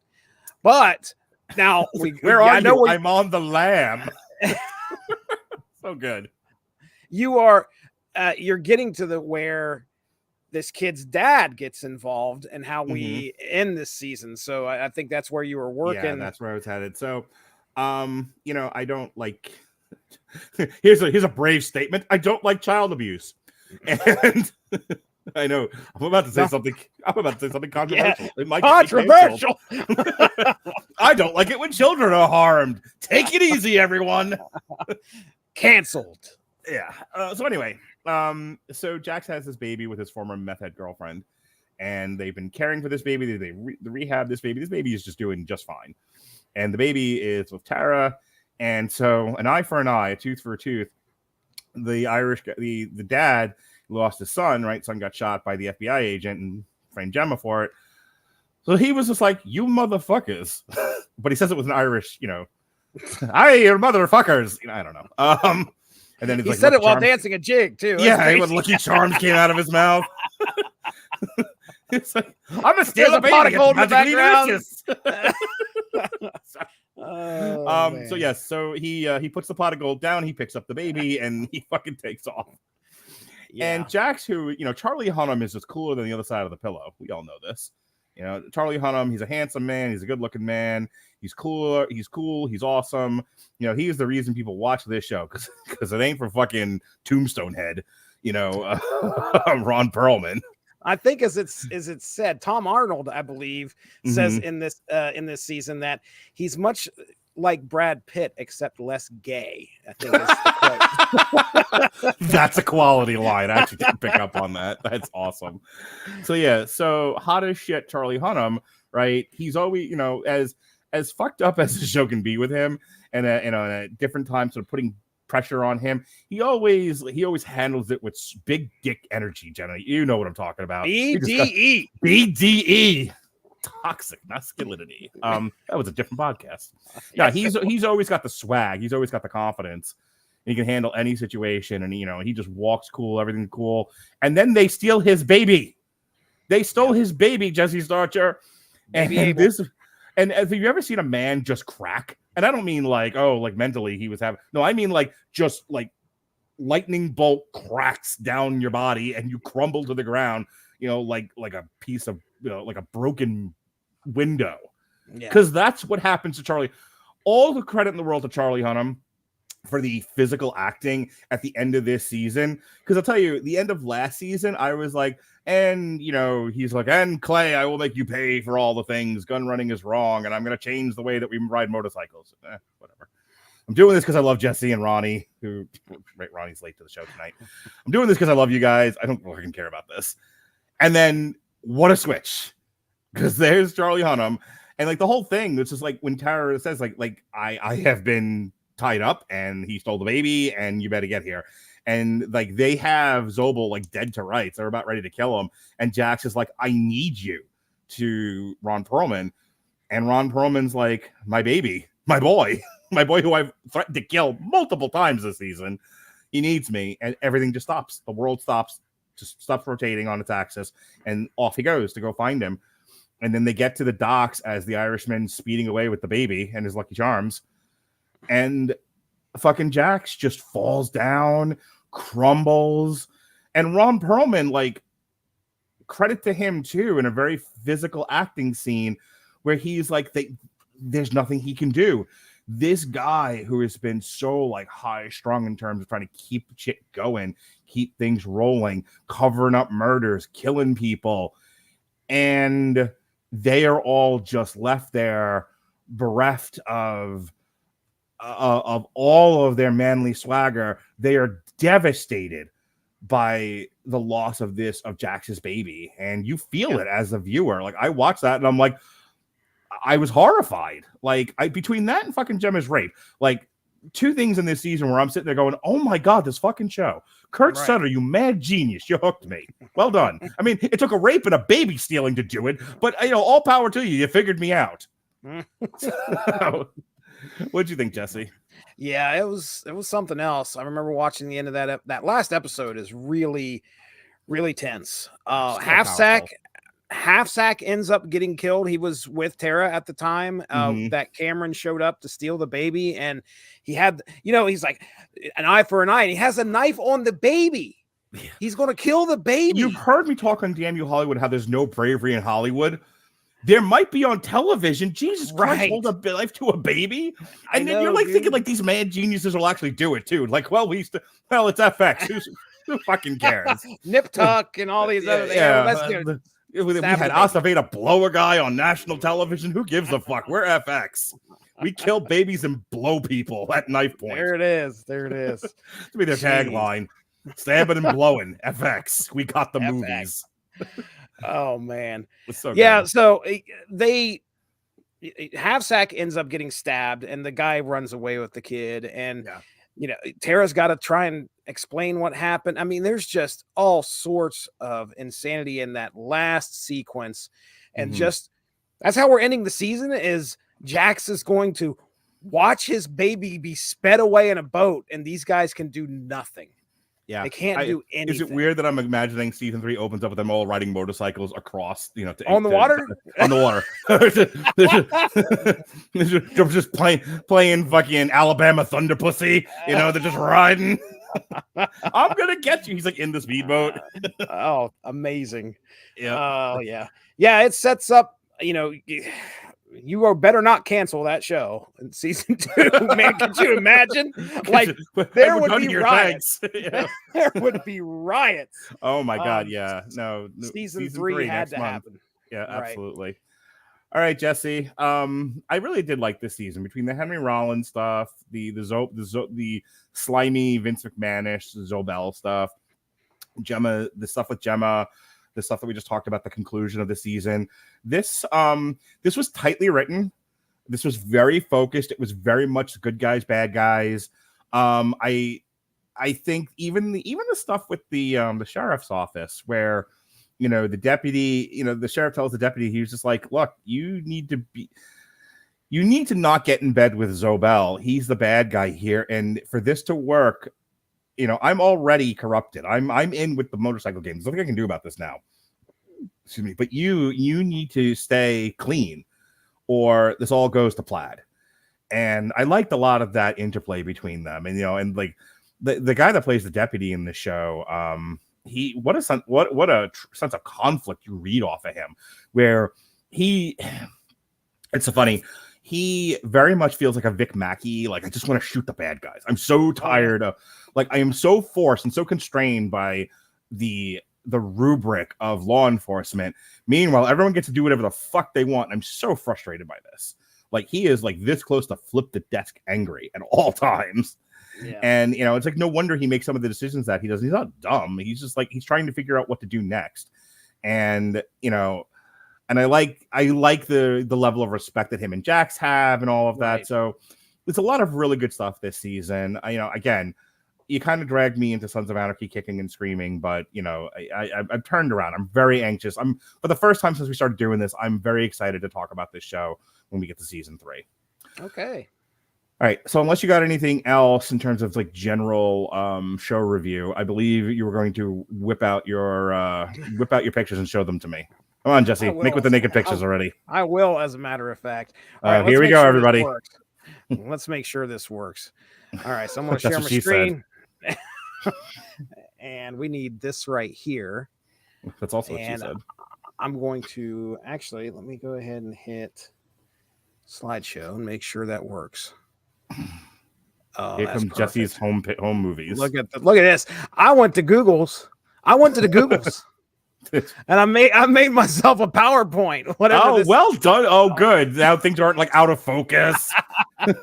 But now Where are I know you? where I'm on the lam. So good. you are. You're getting to the where this kid's dad gets involved and how we end this season. So I think that's where you were working. Yeah, that's where I was headed. So, I don't like. here's a brave statement. I don't like child abuse, and I know I'm about to say something. I'm about to say something controversial. Yeah, It might get me controversial. I don't like it when children are harmed. Take it easy, everyone. Canceled. Yeah. So anyway, so Jax has this baby with his former meth head girlfriend, and they've been caring for this baby. They rehab this baby. This baby is just doing just fine, and the baby is with Tara. And so, an eye for an eye, a tooth for a tooth. The dad lost his son. Right, son got shot by the FBI agent and framed Gemma for it. So he was just like, "You motherfuckers," but he says it with an Irish, "I you're motherfuckers." I don't know. And then he like, said it while Charms. dancing a jig too. Yeah, when Lucky Charms came out of his mouth. It's like, I'm gonna steal a There's a pot of baby. gold in the Magically background. delicious. So yes, so he puts the pot of gold down, he picks up the baby, and he fucking takes off. Yeah. And Jax, who Charlie Hunnam is just cooler than the other side of the pillow. We all know this. Charlie Hunnam, he's a handsome man, he's a good-looking man, he's cool, he's awesome. He's the reason people watch this show, because it ain't for fucking Tombstone Head, Ron Perlman. I think as it's said, Tom Arnold, I believe, says in this season that he's much like Brad Pitt, except less gay. I think is the quote. That's a quality line. I actually didn't pick up on that. That's awesome. So yeah, hot as shit, Charlie Hunnam, right? He's always, as fucked up as the show can be with him, and at different times, sort of putting pressure on him. He always handles it with big dick energy, Jenna. You know what I'm talking about. BDE. BDE. Toxic masculinity. That was a different podcast. Yeah, he's always got the swag. He's always got the confidence. He can handle any situation, and he just walks cool, everything cool. And then they steal his baby. They stole his baby, Jesse Starcher. And have you ever seen a man just crack? And I don't mean like mentally he was having. No, I mean like just like lightning bolt cracks down your body and you crumble to the ground. Like a piece of like a broken window. Because that's what happens to Charlie. All the credit in the world to Charlie Hunnam for the physical acting at the end of this season. Because I'll tell you, the end of last season, I was like, and he's like, and Clay, I will make you pay for all the things. Gun running is wrong, and I'm going to change the way that we ride motorcycles. Whatever. I'm doing this because I love Jesse and Ronnie, Ronnie's late to the show tonight. I'm doing this because I love you guys. I don't fucking care about this. And then what a switch. Because there's Charlie Hunnam. And like the whole thing, it's just like when Tara says like I have been tied up and he stole the baby and you better get here. And like they have Zobel like dead to rights. They're about ready to kill him. And Jax is like, I need you to Ron Perlman. And Ron Perlman's like, my baby, my boy who I've threatened to kill multiple times this season. He needs me. And everything just stops. The world stops, just stops rotating on its axis. And off he goes to go find him. And then they get to the docks as the Irishman's speeding away with the baby and his Lucky Charms. And fucking Jax just falls down, crumbles. And Ron Perlman, like, credit to him too, in a very physical acting scene where he's like, there's nothing he can do. This guy who has been so like high strung in terms of trying to keep shit going, keep things rolling, covering up murders, killing people. And they are all just left there bereft of all of their manly swagger. They are devastated by the loss of Jax's baby. And you feel it as a viewer. Like I watched that and I'm like, I was horrified. Like between that and fucking Gemma's rape, like two things in this season where I'm sitting there going, oh my God, this fucking show. Kurt Sutter, you mad genius. You hooked me. Well done. I mean, it took a rape and a baby stealing to do it, but all power to you. You figured me out. So, what'd you think, Jesse? Yeah, it was something else. I remember watching the end of that last episode is really, really tense. Half sack Half Sack ends up getting killed. He was with Tara at the time that Cameron showed up to steal the baby, and he had, he's like, an eye for an eye, and he has a knife on the baby. He's going to kill the baby. You've heard me talk on Damn You Hollywood how there's no bravery in Hollywood. There might be on television. Jesus Christ, hold a life to a baby. And then you're like thinking like these mad geniuses will actually do it too. Like, it's FX. Who fucking cares? Nip Tuck and all these other things. We had Aceveda blow a guy on national television. Who gives a fuck? We're FX. We kill babies and blow people at knife point. There it is. To be their tagline. Stabbing and blowing. FX. We got the movies. Oh man. So good. So Half Sack ends up getting stabbed, and the guy runs away with the kid. And Tara's got to try and explain what happened. I mean, there's just all sorts of insanity in that last sequence. And just that's how we're ending the season, is Jax is going to watch his baby be sped away in a boat, and these guys can do nothing. Yeah, they can't do anything. Is it weird that I'm imagining season 3 opens up with them all riding motorcycles across, on the water? On the water. They're just playing fucking Alabama Thunder Pussy. They're just riding. I'm gonna get you. He's like in the speedboat. Oh, amazing. Yeah. Oh, yeah. Yeah, it sets up, you are better not cancel that show in season 2. Man, could you imagine? Like, there would be riots. There would be riots. Oh my God. Yeah. No. Season 3 had to happen. Yeah, absolutely. Right. All right, Jesse. I really did like this season, between the Henry Rollins stuff, the slimy Vince McMahonish, the Zobel stuff, Gemma, the stuff with Gemma, the stuff that we just talked about, the conclusion of the season. This was tightly written. This was very focused. It was very much good guys, bad guys. I think even the stuff with the sheriff's office, where the deputy, the sheriff tells the deputy, he was just like, look, you need to not get in bed with Zobel. He's the bad guy here, and for this to work, I'm already corrupted. I'm in with the motorcycle game. There's nothing I can do about this now. Excuse me. But you need to stay clean, or this all goes to plaid. And I liked a lot of that interplay between them. And and like the guy that plays the deputy in the show, what a sense of conflict you read off of him, where it's so funny. He very much feels like a Vic Mackey. Like, I just want to shoot the bad guys. I'm so tired of, I am so forced and so constrained by the rubric of law enforcement. Meanwhile, everyone gets to do whatever the fuck they want. I'm so frustrated by this. Like, he is like this close to flip the desk angry at all times. Yeah. And, it's like, no wonder he makes some of the decisions that he does. He's not dumb. He's just like, he's trying to figure out what to do next. And, and I like the level of respect that him and Jax have and all of that. Right. So there's a lot of really good stuff this season. Again, you kind of dragged me into Sons of Anarchy kicking and screaming, but I've turned around. I'm very anxious. For the first time since we started doing this, I'm very excited to talk about this show when we get to season 3. Okay. All right. So unless you got anything else in terms of like general show review, I believe you were going to whip out your pictures and show them to me. Come on, Jesse. Make with the naked pictures already. I will, as a matter of fact. All right, here we go, everybody. Let's make sure this works. All right, so I'm going to share my screen. And we need this right here. That's also what she said. I'm going to let me go ahead and hit slideshow and make sure that works. Here comes Jesse's home movies. Look at this. I went to the Googles. And I made myself a PowerPoint. Well done. Oh, good. Now things aren't like out of focus. I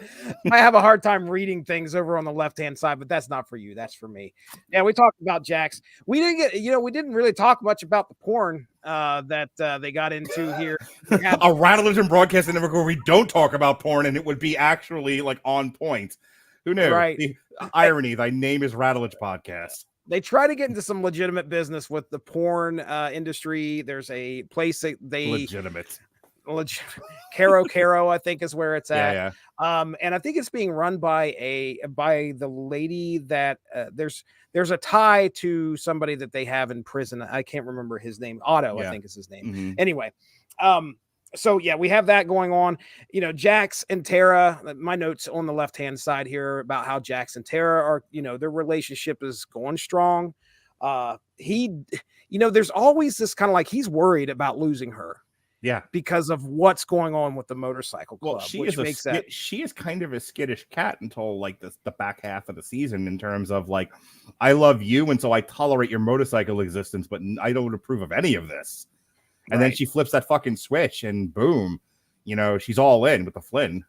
have a hard time reading things over on the left-hand side, but that's not for you. That's for me. Yeah, we talked about Jax. We didn't really talk much about the porn that they got into here. A Radulich and Broadcasting Network where we don't talk about porn, and it would be actually like on point. Who knew? Right. The irony. Thy name is Radulich Podcast. They try to get into some legitimate business with the porn industry. There's a place that they legitimate. Caro, I think is where it's at. Yeah. And I think it's being run by the lady that there's a tie to somebody that they have in prison. I can't remember his name. Otto, I think is his name. Mm-hmm. Anyway, so yeah, we have that going on. You know, Jax and Tara. My notes on the left-hand side here about how Jax and Tara are. You know, their relationship is going strong. There's always this kind of like he's worried about losing her. Yeah, because of what's going on with the motorcycle club. Well, she is kind of a skittish cat until like the back half of the season in terms of like, I love you, and so I tolerate your motorcycle existence, but I don't approve of any of this. And then she flips that fucking switch, and boom, you know, she's all in with the Flynn.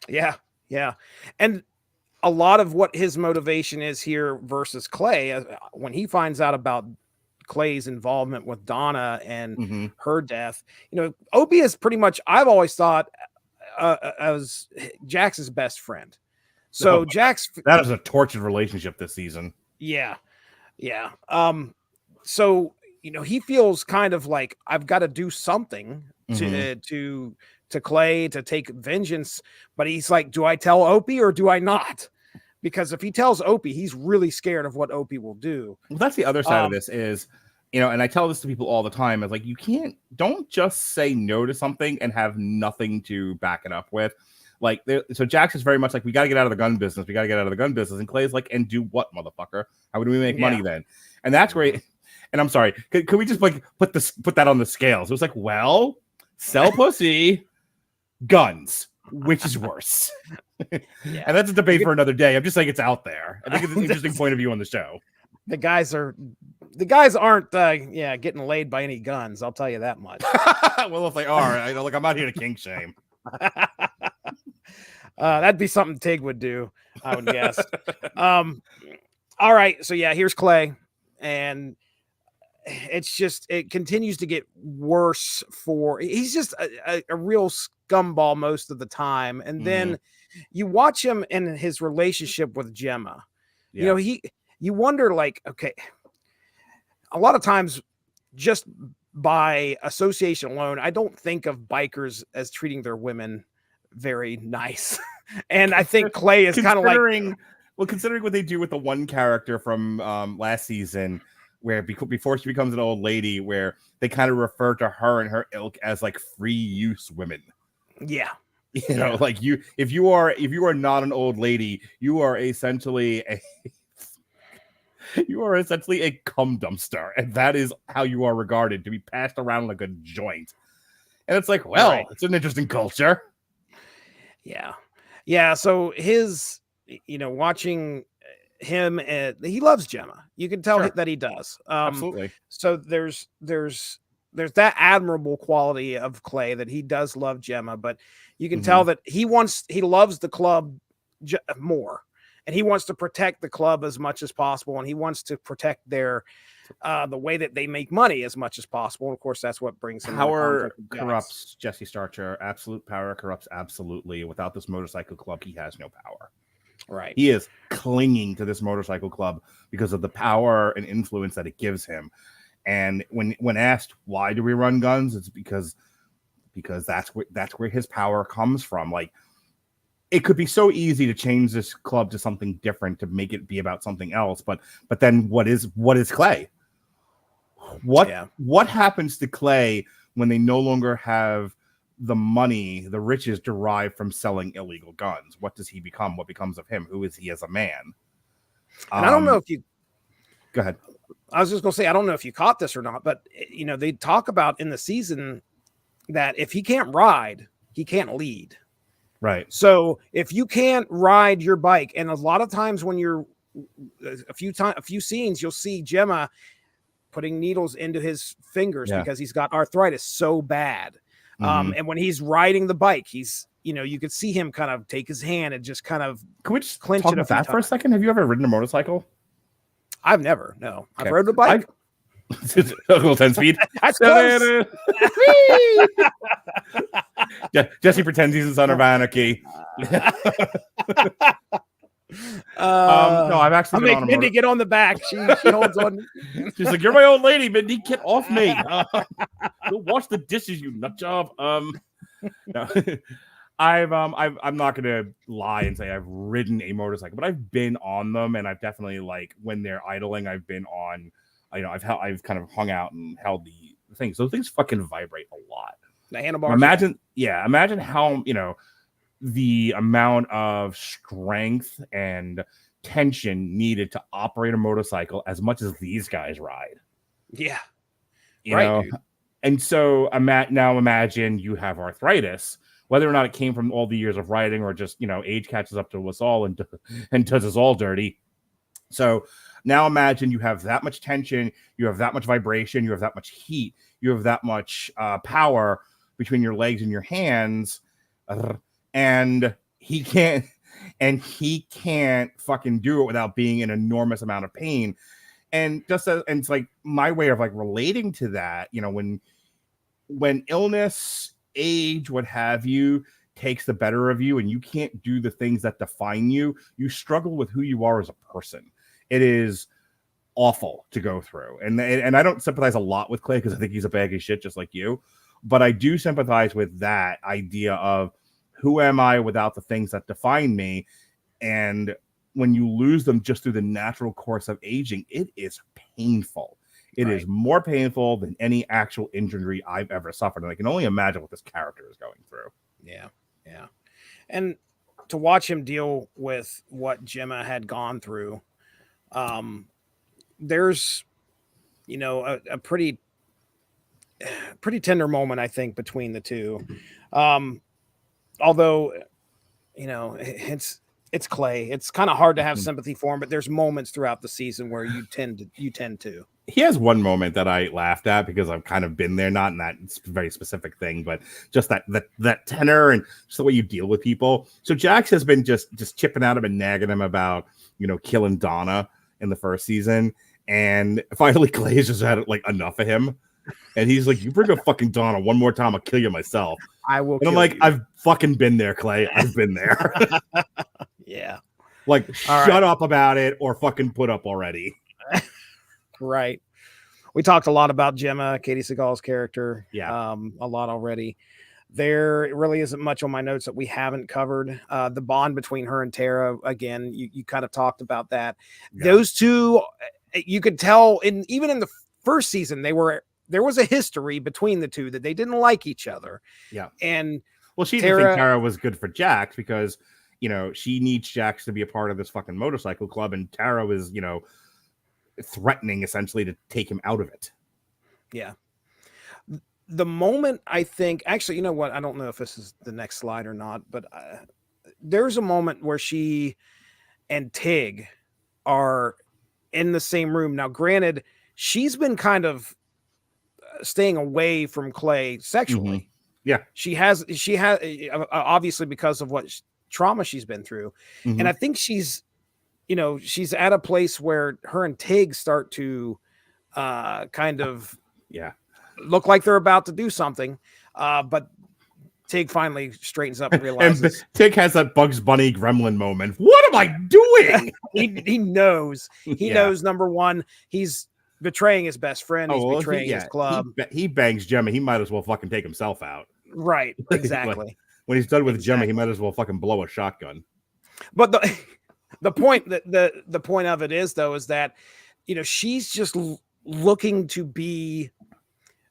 Yeah, and a lot of what his motivation is here versus Clay, when he finds out about Clay's involvement with Donna and her death, you know, Opie is pretty much, I've always thought as Jax's best friend. So Jax, that is a tortured relationship this season. Yeah. So, you know, he feels kind of like I've got to do something to Clay to take vengeance, but he's like, do I tell Opie or do I not? Because if he tells Opie, he's really scared of what Opie will do. Well, that's the other side of this is, you know, and I tell this to people all the time, is like, don't just say no to something and have nothing to back it up with. Like, so Jax is very much like, we got to get out of the gun business. And Clay's like, and do what, motherfucker? How do we make money then? And that's where, and I'm sorry, could we just like put that on the scales? It was like, well, sell pussy, guns, which is worse? And that's a debate for another day. I'm just saying it's out there. I think it's an interesting point of view on the show. The guys aren't getting laid by any guns. I'll tell you that much. Well, if they are, I'm out here to kink shame. That'd be something Tig would do, I would guess. All right, so yeah, here's Clay, and it continues to get worse he's just a real scumball most of the time, and then you watch him in his relationship with Gemma. You know, you wonder, like, okay, a lot of times just by association alone, I don't think of bikers as treating their women very nice. And I think Clay is kind of like, well, considering what they do with the one character from last season, where before she becomes an old lady, where they kind of refer to her and her ilk as like free use women. Yeah. You know, like if you are not an old lady, you are essentially a cum dumpster, and that is how you are regarded, to be passed around like a joint. And it's like, well, It's an interesting culture. Yeah. So his, you know, watching him, he loves Gemma. You can tell that he does. Absolutely. So there's that admirable quality of Clay, that he does love Gemma, but you can tell that he loves the club more, and he wants to protect the club as much as possible, and he wants to protect their the way that they make money as much as possible. And of course, that's what brings him. Power corrupts Jesse Starcher. Absolute power corrupts absolutely. Without this motorcycle club, he has no power. Right. He is clinging to this motorcycle club because of the power and influence that it gives him. And when asked, why do we run guns? It's because that's where his power comes from. Like, it could be so easy to change this club to something different, to make it be about something else. But then what is Clay? What happens to Clay when they no longer have the money, the riches derived from selling illegal guns? What does he become? What becomes of him? Who is he as a man? And I don't know if you go ahead. I was just going to say, I don't know if you caught this or not, but you know, they talk about in the season that if he can't ride, he can't lead. Right. So if you can't ride your bike, and a lot of times when you're a few scenes, you'll see Gemma putting needles into his fingers because he's got arthritis so bad. And when he's riding the bike, he's, you know, you could see him kind of take his hand and just kind of Can we just talk about that for a second? Have you ever ridden a motorcycle? I've never. No. Okay. I've rode a bike. A little 10 speed. That's close. Jesse pretends he's in Sons of Anarchy. No, I've actually been on a Mindy get on the back. She holds on. She's like, "You're my old lady, Mindy. Get off me." Go wash the dishes, you nut job. No. I'm not gonna lie and say I've ridden a motorcycle, but I've been on them, and I've definitely, like, when they're idling, I've been on. I've kind of hung out and held the things. Those things fucking vibrate a lot. The handlebars. Imagine how, the amount of strength and tension needed to operate a motorcycle as much as these guys ride. Yeah. You know? Dude. And so now imagine you have arthritis, whether or not it came from all the years of riding or just, age catches up to us all and does us all dirty. So now imagine you have that much tension, you have that much vibration, you have that much heat, you have that much power between your legs and your hands, and he can't fucking do it without being an enormous amount of pain. And and it's like my way of like relating to that, when illness, age, what have you, takes the better of you and you can't do the things that define you, you struggle with who you are as a person. It is awful to go through. And I don't sympathize a lot with Clay because I think he's a bag of shit just like you. But I do sympathize with that idea of who am I without the things that define me? And when you lose them just through the natural course of aging, it is painful. It is more painful than any actual injury I've ever suffered. And I can only imagine what this character is going through. Yeah. Yeah. And to watch him deal with what Gemma had gone through, there's, a pretty tender moment, I think, between the two. Although, it's Clay. It's kind of hard to have sympathy for him, but there's moments throughout the season where you tend to. He has one moment that I laughed at because I've kind of been there, not in that very specific thing, but just that tenor and just the way you deal with people. So Jax has been just chipping at him and nagging him about, killing Donna in the first season. And finally Clay has just had like enough of him. And he's like, you bring up fucking Donna one more time, I'll kill you myself. I will. And I'm like, I've fucking been there, Clay. I've been there. Yeah. Like, shut up about it or fucking put up already. Right. We talked a lot about Gemma, Katie Seagal's character. Yeah. A lot already. There really isn't much on my notes that we haven't covered. The bond between her and Tara, again, you kind of talked about that. Yeah. Those two, you could tell even in the first season, there was a history between the two that they didn't like each other. Yeah. And she didn't think Tara was good for Jax because, she needs Jax to be a part of this fucking motorcycle club. And Tara was, threatening essentially to take him out of it. Yeah. The moment I think, actually, you know what? I don't know if this is the next slide or not, but there's a moment where she and Tig are in the same room. Now, granted, she's been kind of staying away from Clay sexually. Mm-hmm. Yeah. She has obviously because of what trauma she's been through. Mm-hmm. And I think she's at a place where her and Tig start to kind of look like they're about to do something. But Tig finally straightens up and realizes. And Tig has that Bugs Bunny gremlin moment. What am I doing? he knows. He knows, number one, he's betraying his best friend. He's betraying his club. He bangs Gemma. He might as well fucking take himself out. Right. Exactly. Like, when he's done with Gemma, he might as well fucking blow a shotgun. But the point the point of it is, though, is that, she's just looking to be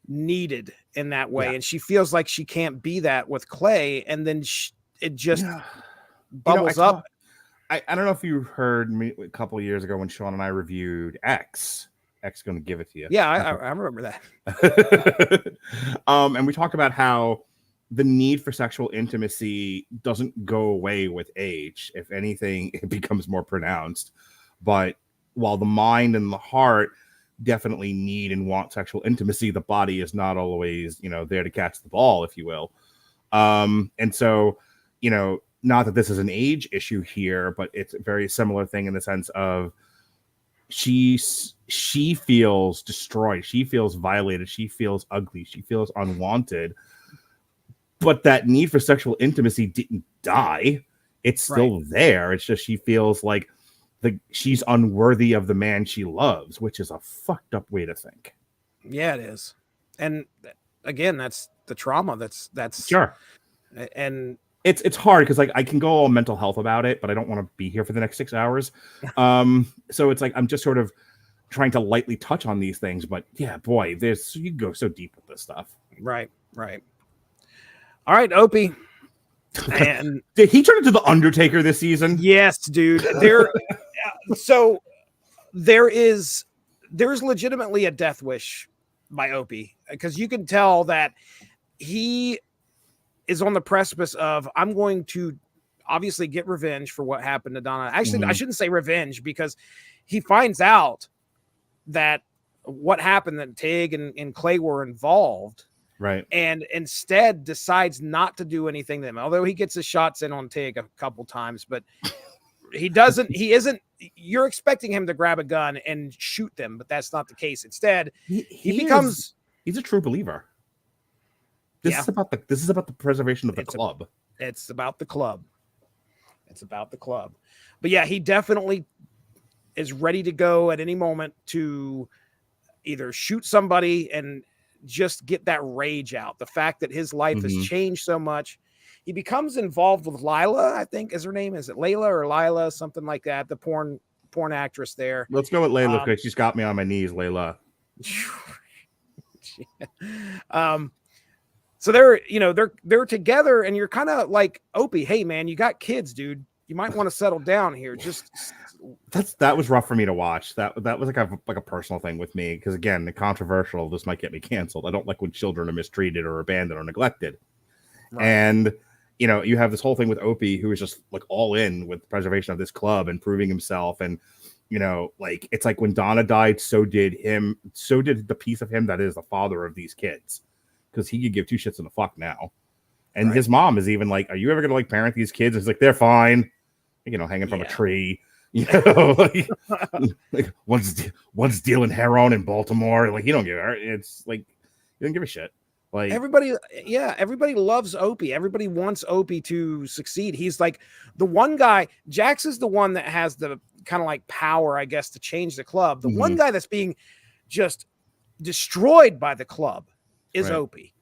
needed in that way. And she feels like she can't be that with Clay. And then it just bubbles up. I don't know if you heard me a couple of years ago when Sean and I reviewed X going to give it to you. Yeah, I remember that. And we talked about how the need for sexual intimacy doesn't go away with age. If anything, it becomes more pronounced. But while the mind and the heart definitely need and want sexual intimacy, the body is not always, there to catch the ball, if you will. And so, not that this is an age issue here, but it's a very similar thing in the sense of she feels destroyed. She feels violated. She feels ugly. She feels unwanted. But that need for sexual intimacy didn't die. It's still there. It's just she feels like she's unworthy of the man she loves, which is a fucked up way to think. Yeah, it is. And again, that's the trauma. That's Sure. And It's hard because like I can go all mental health about it, but I don't want to be here for the next 6 hours. So it's like I'm just sort of trying to lightly touch on these things, but yeah, boy, you go so deep with this stuff. right. All right, Opie. And Did he turn into the Undertaker this season? yes, dude. There's legitimately a death wish by Opie, because you can tell that he is on the precipice of, I'm going to obviously get revenge for what happened to Donna. Actually, I shouldn't say revenge, because he finds out that what happened, that Tig and Clay were involved. Right. And instead decides not to do anything to them. Although he gets his shots in on Tig a couple times, but you're expecting him to grab a gun and shoot them, but that's not the case. Instead, he's a true believer. This is about the preservation of the club. It's about the club. But yeah, he definitely is ready to go at any moment to either shoot somebody and just get that rage out. The fact that his life has changed so much. He becomes involved with Lila, I think is her name. Is it Layla or Lila? Something like that. The porn actress there. Let's go with Layla, because she's got me on my knees, Layla. So they're together, and you're kind of like, Opie, hey man, you got kids, dude. You might want to settle down here. That was rough for me to watch. That was like a personal thing with me, because again, the controversial, this might get me canceled. I don't like when children are mistreated or abandoned or neglected. Right. And you have this whole thing with Opie, who is just like all in with the preservation of this club and proving himself. And like it's like when Donna died, so did the piece of him that is the father of these kids, because he could give two shits in the fuck now. And his mom is even like, are you ever gonna like parent these kids? It's like, they're fine, hanging from a tree. Like one's dealing heroin in Baltimore. Like, you don't give her. It's like, you don't give a shit. Like everybody loves Opie. Everybody wants Opie to succeed. He's like the one guy. Jax is the one that has the kind of like power, I guess, to change the club. The one guy that's being just destroyed by the club is Opie.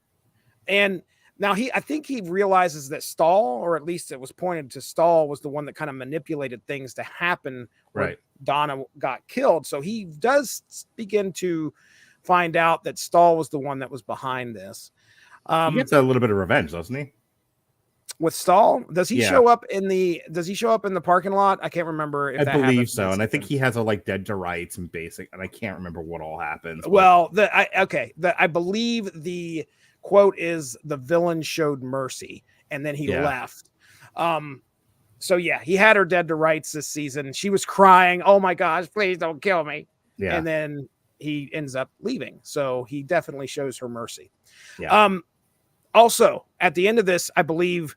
And now I think he realizes that Stahl, or at least it was pointed to Stahl, was the one that kind of manipulated things to happen when Donna got killed. So he does begin to find out that Stahl was the one that was behind this. He gets a little bit of revenge, doesn't he? With Stahl, does he show up in the parking lot? I can't remember if I believe so. And I think he has a like dead to rights and basic, and I can't remember what all happens. Well, I believe the quote is, the villain showed mercy and then he left. So yeah, he had her dead to rights this season. She was crying, oh my gosh, please don't kill me. Yeah. And then he ends up leaving. So he definitely shows her mercy. Yeah. Also, at the end of this, I believe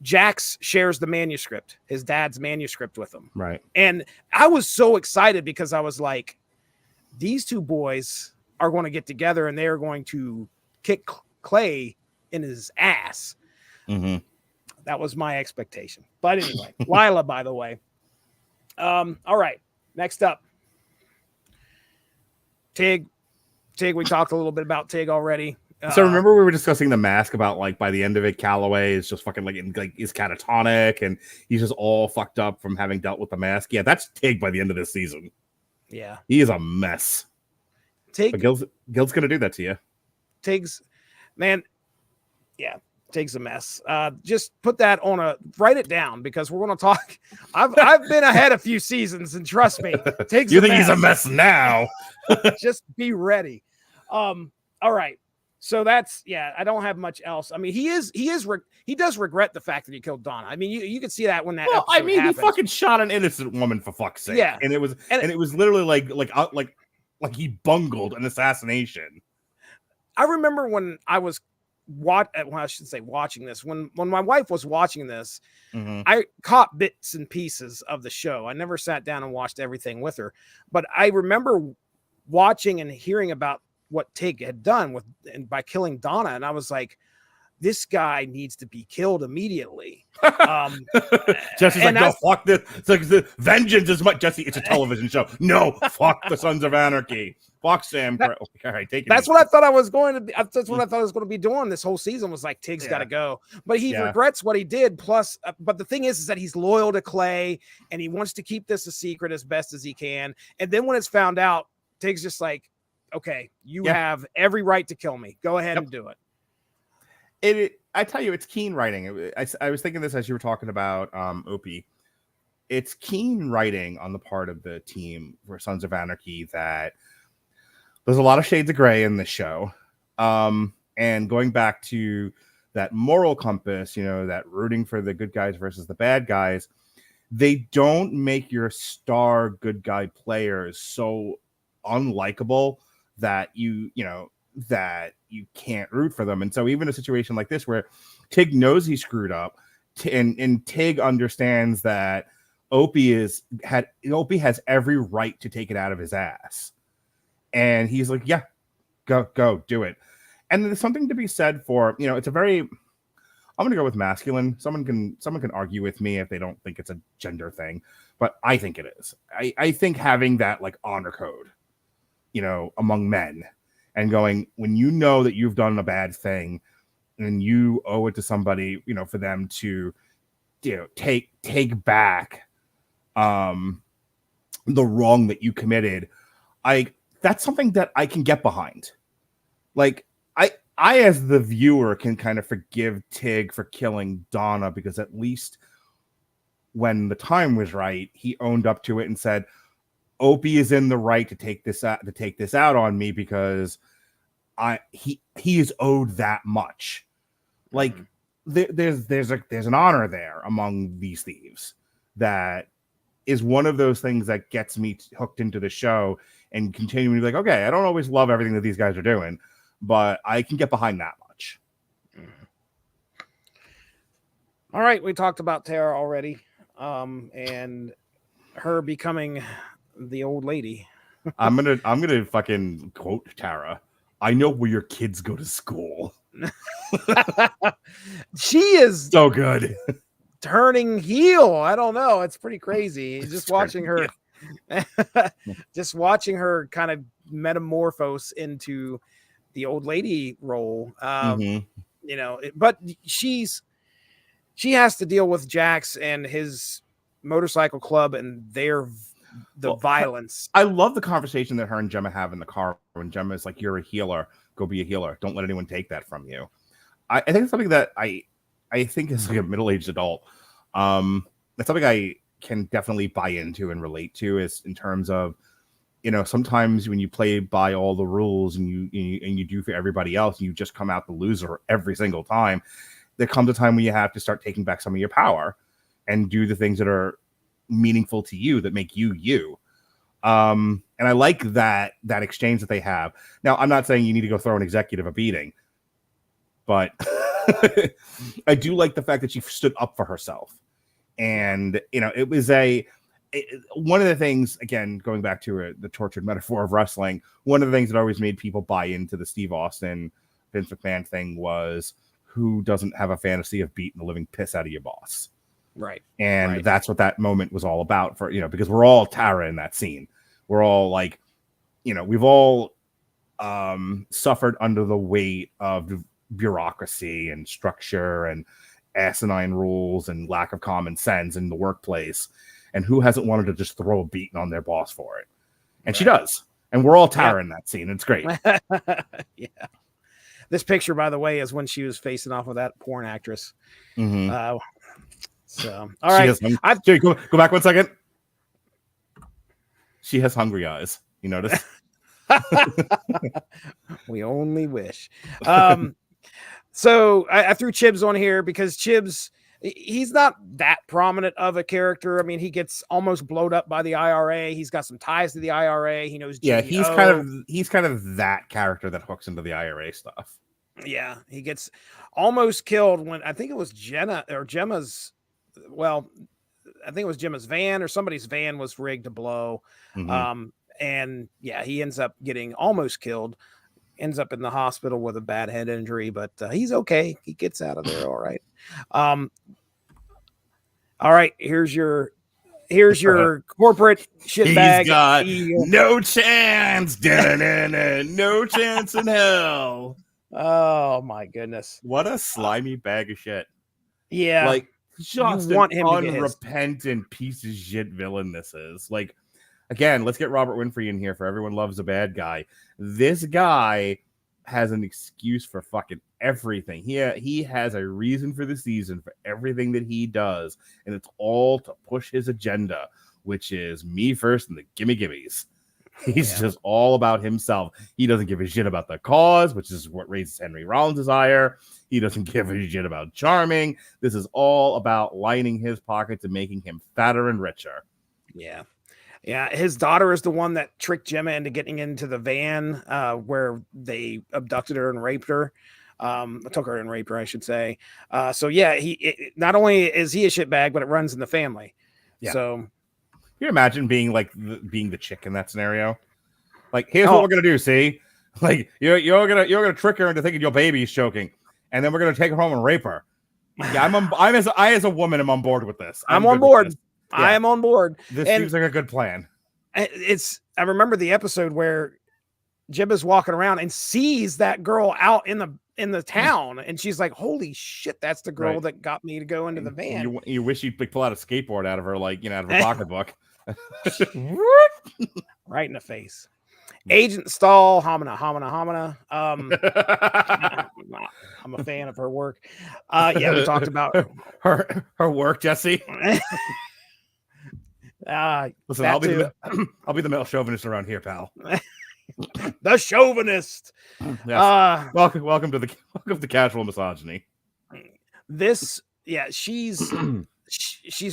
Jax shares the manuscript, his dad's manuscript, with him. Right. And I was so excited, because I was like, these two boys are going to get together and they are going to kick Clay in his ass. That was my expectation. But anyway, Lila, by the way. All right. Next up. Tig, we talked a little bit about Tig already. So remember we were discussing the mask, about like by the end of it, Calloway is just fucking is catatonic and he's just all fucked up from having dealt with the mask. Yeah, that's Tig by the end of this season. Yeah. He is a mess. Tig, but Gil's gonna do that to you. Tig's a mess. Just put that write it down, because we're gonna talk. I've been ahead a few seasons, and trust me, Tig's you think he's a mess now. Just be ready. All right. So that's, I don't have much else. I mean, he does regret the fact that he killed Donna. I mean, you can see that when that episode happens. He fucking shot an innocent woman, for fuck's sake. Yeah. And it was literally like he bungled an assassination. I remember when I was watching this, when my wife was watching this, I caught bits and pieces of the show. I never sat down and watched everything with her, but I remember watching and hearing about what Tig had done by killing Donna. And I was like, this guy needs to be killed immediately. Jesse's like, and no, fuck this. It's like the vengeance is much. Jesse, it's a television show. No, fuck the Sons of Anarchy. Fuck Sam. All right, take it. That's easy. what I thought I was going to be. That's what I thought I was going to be doing this whole season, was like, Tig's got to go. But he regrets what he did. Plus, but the thing is that he's loyal to Clay and he wants to keep this a secret as best as he can. And then when it's found out, Tig's just like, okay, you have every right to kill me. Go ahead and do it. I tell you, it's keen writing. I was thinking this as you were talking about Opie. It's keen writing on the part of the team for Sons of Anarchy that there's a lot of shades of gray in this show. And going back to that moral compass, that rooting for the good guys versus the bad guys, they don't make your star good guy players so unlikable that that you can't root for them. And so even a situation like this where Tig knows he screwed up and Tig understands that Opie has every right to take it out of his ass. And he's like, yeah, go do it. And there's something to be said for, it's a very, I'm going to go with masculine. Someone can argue with me if they don't think it's a gender thing, but I think it is. I think having that like honor code, among men, and going, when you know that you've done a bad thing and you owe it to somebody, for them to, take back the wrong that you committed. That's something that I can get behind. Like I as the viewer can kind of forgive Tig for killing Donna, because at least when the time was right, he owned up to it and said, Opie is in the right to take this out on me because he is owed that much. Like there's an honor there among these thieves that is one of those things that gets me hooked into the show and continuing to be like, okay, I don't always love everything that these guys are doing, but I can get behind that much. All right, we talked about Tara already, and her becoming the old lady. I'm gonna fucking quote Tara. I know where your kids go to school. She is so good. Turning heel. I don't know. It's pretty crazy. Just watching her, kind of metamorphose into the old lady role. But she has to deal with Jax and his motorcycle club and the violence. I love the conversation that her and Gemma have in the car when Gemma is like, you're a healer, go be a healer. Don't let anyone take that from you. I think it's something that I think as like a middle-aged adult, that's something I can definitely buy into and relate to, is in terms of, sometimes when you play by all the rules and you do for everybody else, and you just come out the loser every single time, there comes a time when you have to start taking back some of your power and do the things that are meaningful to you, that make you you. And I like that exchange that they have. Now, I'm not saying you need to go throw an executive a beating, but I do like the fact that she stood up for herself. And, it was one of the things, again, going back to the tortured metaphor of wrestling, one of the things that always made people buy into the Steve Austin, Vince McMahon thing was, who doesn't have a fantasy of beating the living piss out of your boss? Right. And that's what that moment was all about, for, because we're all Tara in that scene. We're all like, we've all suffered under the weight of bureaucracy and structure and asinine rules and lack of common sense in the workplace. And who hasn't wanted to just throw a beating on their boss for it? And she does. And we're all Tara in that scene. It's great. Yeah. This picture, by the way, is when she was facing off with that porn actress. Mm-hmm. So, all right. Go back 1 second. She has hungry eyes. You notice? We only wish. So I threw Chibs on here because Chibs, he's not that prominent of a character. I mean, he gets almost blowed up by the IRA. He's got some ties to the IRA. He knows. Yeah, he's kind of that character that hooks into the IRA stuff. Yeah, he gets almost killed when I think it was Gemma's. Well, I think it was Gemma's van or somebody's van was rigged to blow. Mm-hmm. And yeah, he ends up getting almost killed. ends up in the hospital with a bad head injury, but he's okay. He gets out of there all right. All right, here's your corporate shitbag. He's got CEO. no chance. No chance in hell. Oh my goodness. What a slimy bag of shit. Yeah. Like, just You want an him to get his. unrepentant piece of shit villain this is. Like, again, let's get Robert Winfrey in here for Everyone Loves a Bad Guy. This guy has an excuse for fucking everything. He has a reason for the season for everything that he does, and it's all to push his agenda, which is me first and the gimmies. He's just all about himself. He doesn't give a shit about the cause, which is what raises Henry Rollins' desire. He doesn't give a shit about charming. This is all about lining his pockets and making him fatter and richer. Yeah. Yeah. His daughter is the one that tricked Gemma into getting into the van where they abducted her and raped her. Took her and raped her, I should say. So yeah, not only is he a shitbag, but it runs in the family. Yeah. So Can you imagine being like being the chick in that scenario? Like, here's what we're gonna do. See, like you're gonna trick her into thinking your baby's choking, and then we're gonna take her home and rape her. Yeah, I as a woman am on board with this. I'm on board. Yeah. I am on board. This seems like a good plan. I remember the episode where Gemma's walking around and sees that girl out in the town, and she's like, "Holy shit, that's the girl that got me to go into the van." You wish you'd pull out a skateboard out of her, like, out of her pocketbook. Right in the face. Agent Stahl, homina. I'm a fan of her work. Yeah, we talked about her work, Jesse. Listen, I'll be the male chauvinist around here, pal. The chauvinist. Yes. Welcome to casual misogyny. She's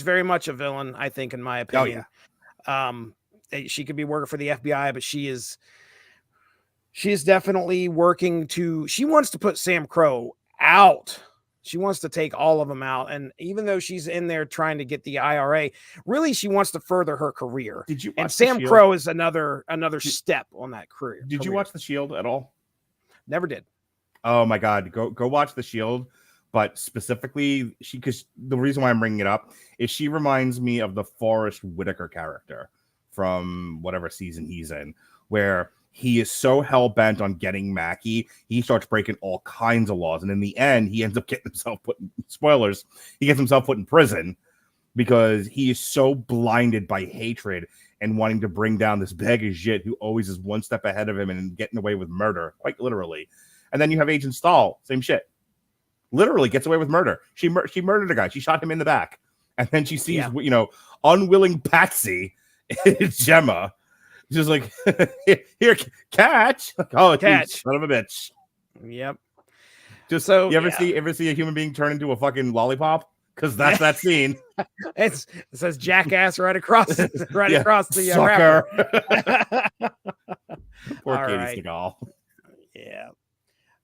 very much a villain, I think, in my opinion. Oh, yeah. She could be working for the FBI, but she is definitely working she wants to put Sam Crow out. She wants to take all of them out. And even though she's in there trying to get the IRA, really she wants to further her career. Did you watch and Sam Crow is another step on that career. Did you watch The Shield at all? Never did. Oh my God. Go watch The Shield. But specifically, because the reason why I'm bringing it up is she reminds me of the Forrest Whitaker character from whatever season he's in, where he is so hell-bent on getting Mackie, he starts breaking all kinds of laws. And in the end, he ends up getting himself he gets himself put in prison because he is so blinded by hatred and wanting to bring down this bag of shit who always is one step ahead of him and getting away with murder, quite literally. And then you have Agent Stahl, same shit. Literally gets away with murder. She murdered a guy. She shot him in the back. And then she sees, unwilling Patsy, Gemma. She's like, here, catch. Like, oh, catch. Son of a bitch. Yep. Just so you ever see a human being turn into a fucking lollipop? Because that's that scene. It says jackass right across across the sucker. Poor All Katie right. Seagal. Yeah.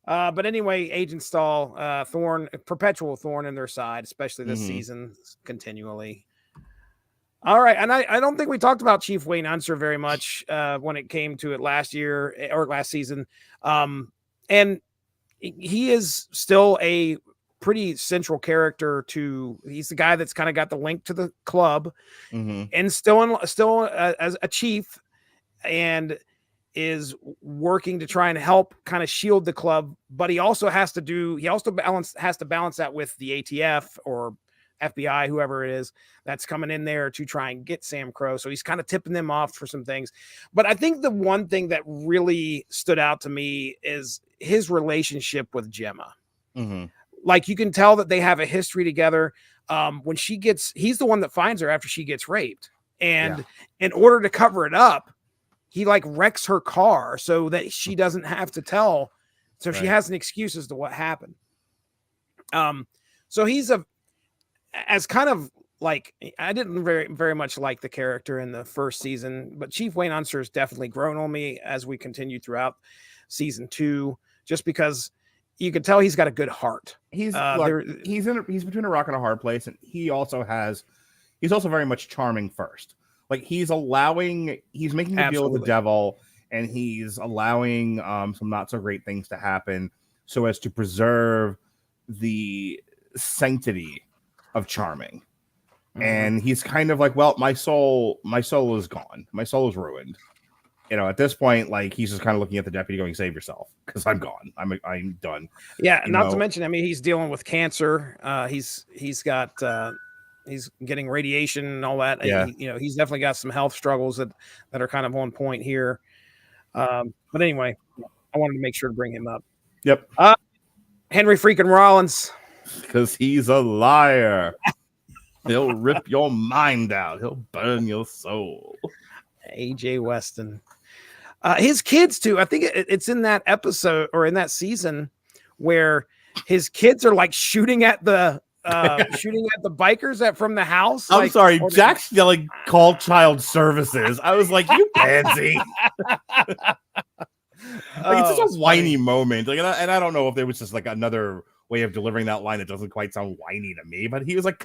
But anyway, Agent Stahl, perpetual thorn in their side, especially this season, continually. All right, and I don't think we talked about Chief Wayne Unser very much when it came to it last year or last season. And he is still a pretty central character he's the guy that's kind of got the link to the club and still as a chief and is working to try and help kind of shield the club, but he also has to balance that with the ATF or FBI, whoever it is that's coming in there to try and get Sam Crow. So he's kind of tipping them off for some things. But I think the one thing that really stood out to me is his relationship with Gemma. Like, you can tell that they have a history together. When he's the one that finds her after she gets raped. And in order to cover it up, he like wrecks her car so that she doesn't have to tell. So she has an excuse as to what happened. So he's as kind of like, I didn't very, very much like the character in the first season, but Chief Wayne Unser has definitely grown on me as we continue throughout season 2, just because you can tell he's got a good heart. He's between a rock and a hard place. And he's also very much charming first. Like, he's making a deal with the devil, and he's allowing some not so great things to happen so as to preserve the sanctity of charming. And he's kind of like, well, my soul is gone. My soul is ruined. At this point, like, he's just kind of looking at the deputy going, save yourself, because I'm gone. I'm done. Yeah, not to mention, I mean, he's dealing with cancer. He's getting radiation and all that. Yeah. He's definitely got some health struggles that are kind of on point here. But anyway, I wanted to make sure to bring him up. Yep. Henry freaking Rollins. Because he's a liar. He'll rip your mind out. He'll burn your soul. AJ Weston. His kids too. I think it's in that episode or in that season where his kids are like shooting at the bikers from the house. I'm sorry, Jack's yelling, call child services. I was like, you pansy. It's such a whiny moment. Like, and I don't know if there was just like another way of delivering that line that doesn't quite sound whiny to me, but he was like,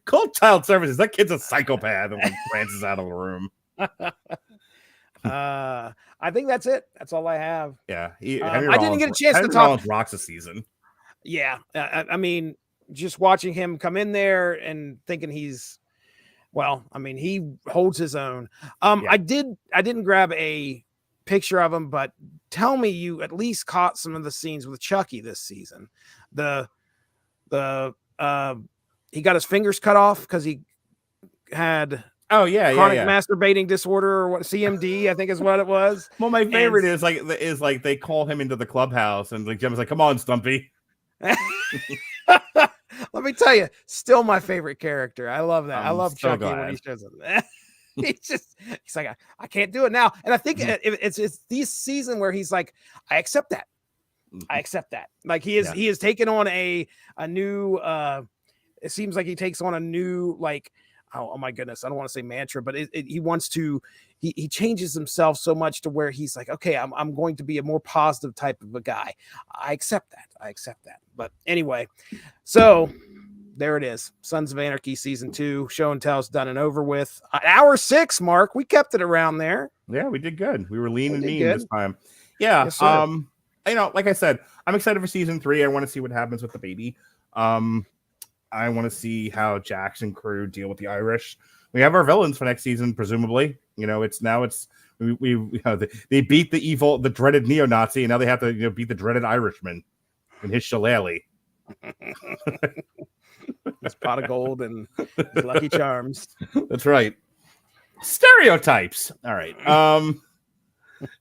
call child services. That kid's a psychopath, and like prances out of the room. I think that's it. That's all I have. Yeah, I didn't get a chance to talk. Rollins rocks a season. Yeah, I mean, just watching him come in there and thinking he holds his own. Yeah. I didn't grab a picture of him, but tell me you at least caught some of the scenes with Chucky this season. He got his fingers cut off because he had chronic masturbating disorder, or what, CMD, I think is what it was. Well, my favorite is like they call him into the clubhouse and like Jim's like, come on, Stumpy. Let me tell you, still my favorite character. I love that. I love so Chucky when he shows up. He's like, I can't do it now. And I think it's this season where he's like, I accept that. I accept that. Like he has taken on a new it seems like he takes on a new, like, oh my goodness, I don't want to say mantra, but he wants to, he changes himself so much to where he's like, okay, I'm going to be a more positive type of a guy. I accept that. But anyway, so there it is. Sons of Anarchy season 2, show and tell's done and over with. Hour 6, Mark. We kept it around there. Yeah, we did good. We were lean and mean this time. Yeah. Yes, like I said, I'm excited for season 3. I want to see what happens with the baby. I want to see how Jax and crew deal with the Irish. We have our villains for next season, presumably. They beat the dreaded neo-Nazi, and now they have to beat the dreaded Irishman and his shillelagh. His pot of gold and his Lucky Charms. That's right. Stereotypes. All right.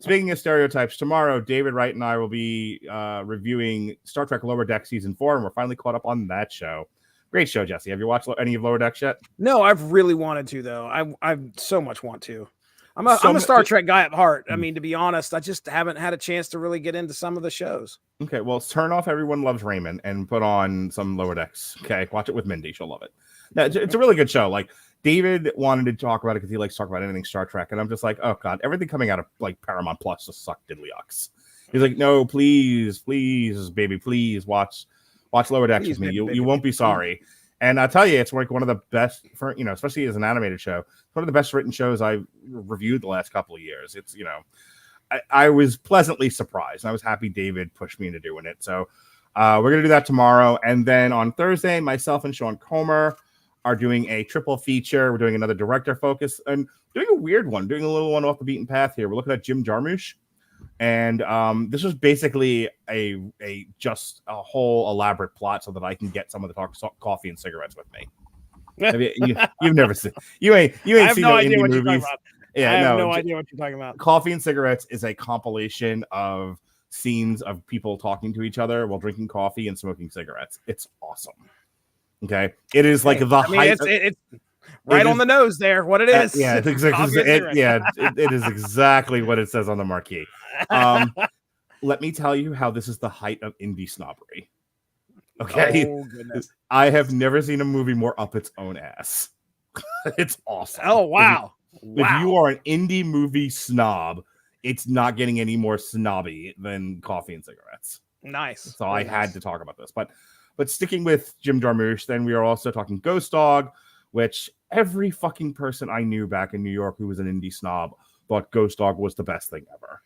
Speaking of stereotypes, tomorrow David Wright and I will be reviewing Star Trek Lower Deck season 4, and we're finally caught up on that show. Great show, Jesse. Have you watched any of Lower Decks yet? No, I've really wanted to, though. I so much want to. I'm a Star Trek guy at heart. I mean, to be honest, I just haven't had a chance to really get into some of the shows. Okay, well, turn off Everyone Loves Raymond and put on some Lower Decks. Okay, watch it with Mindy. She'll love it. No, it's a really good show. Like, David wanted to talk about it because he likes to talk about anything Star Trek, and I'm just like, oh god, everything coming out of like Paramount Plus just sucked diddlyucks. He's like, no, please, baby, please watch Lower Decks with me. You won't be sorry. And I'll tell you, it's like one of the best, for especially as an animated show, one of the best written shows I've reviewed the last couple of years. It's I was pleasantly surprised. I was happy David pushed me into doing it. So we're gonna do that tomorrow, and then on Thursday, myself and Sean Comer are doing a triple feature. We're doing another director focus and doing a weird one, doing a little one off the beaten path here. We're looking at Jim Jarmusch. And this was basically a whole elaborate plot so that I can get someone to talk coffee and cigarettes with me. You've never seen you ain't seen no indie movies. Yeah, I have no idea what you're talking about. Coffee and Cigarettes is a compilation of scenes of people talking to each other while drinking coffee and smoking cigarettes. It's awesome. Okay, it is like height. It's right on the nose there. What it is? Yeah, it's exactly. It is exactly what it says on the marquee. Let me tell you how this is the height of indie snobbery. Okay, oh, goodness. I have never seen a movie more up its own ass. It's awesome. Oh wow! If you are an indie movie snob, it's not getting any more snobby than Coffee and Cigarettes. Nice. So I had to talk about this, but sticking with Jim Jarmusch, then we are also talking Ghost Dog, which every fucking person I knew back in New York who was an indie snob thought Ghost Dog was the best thing ever.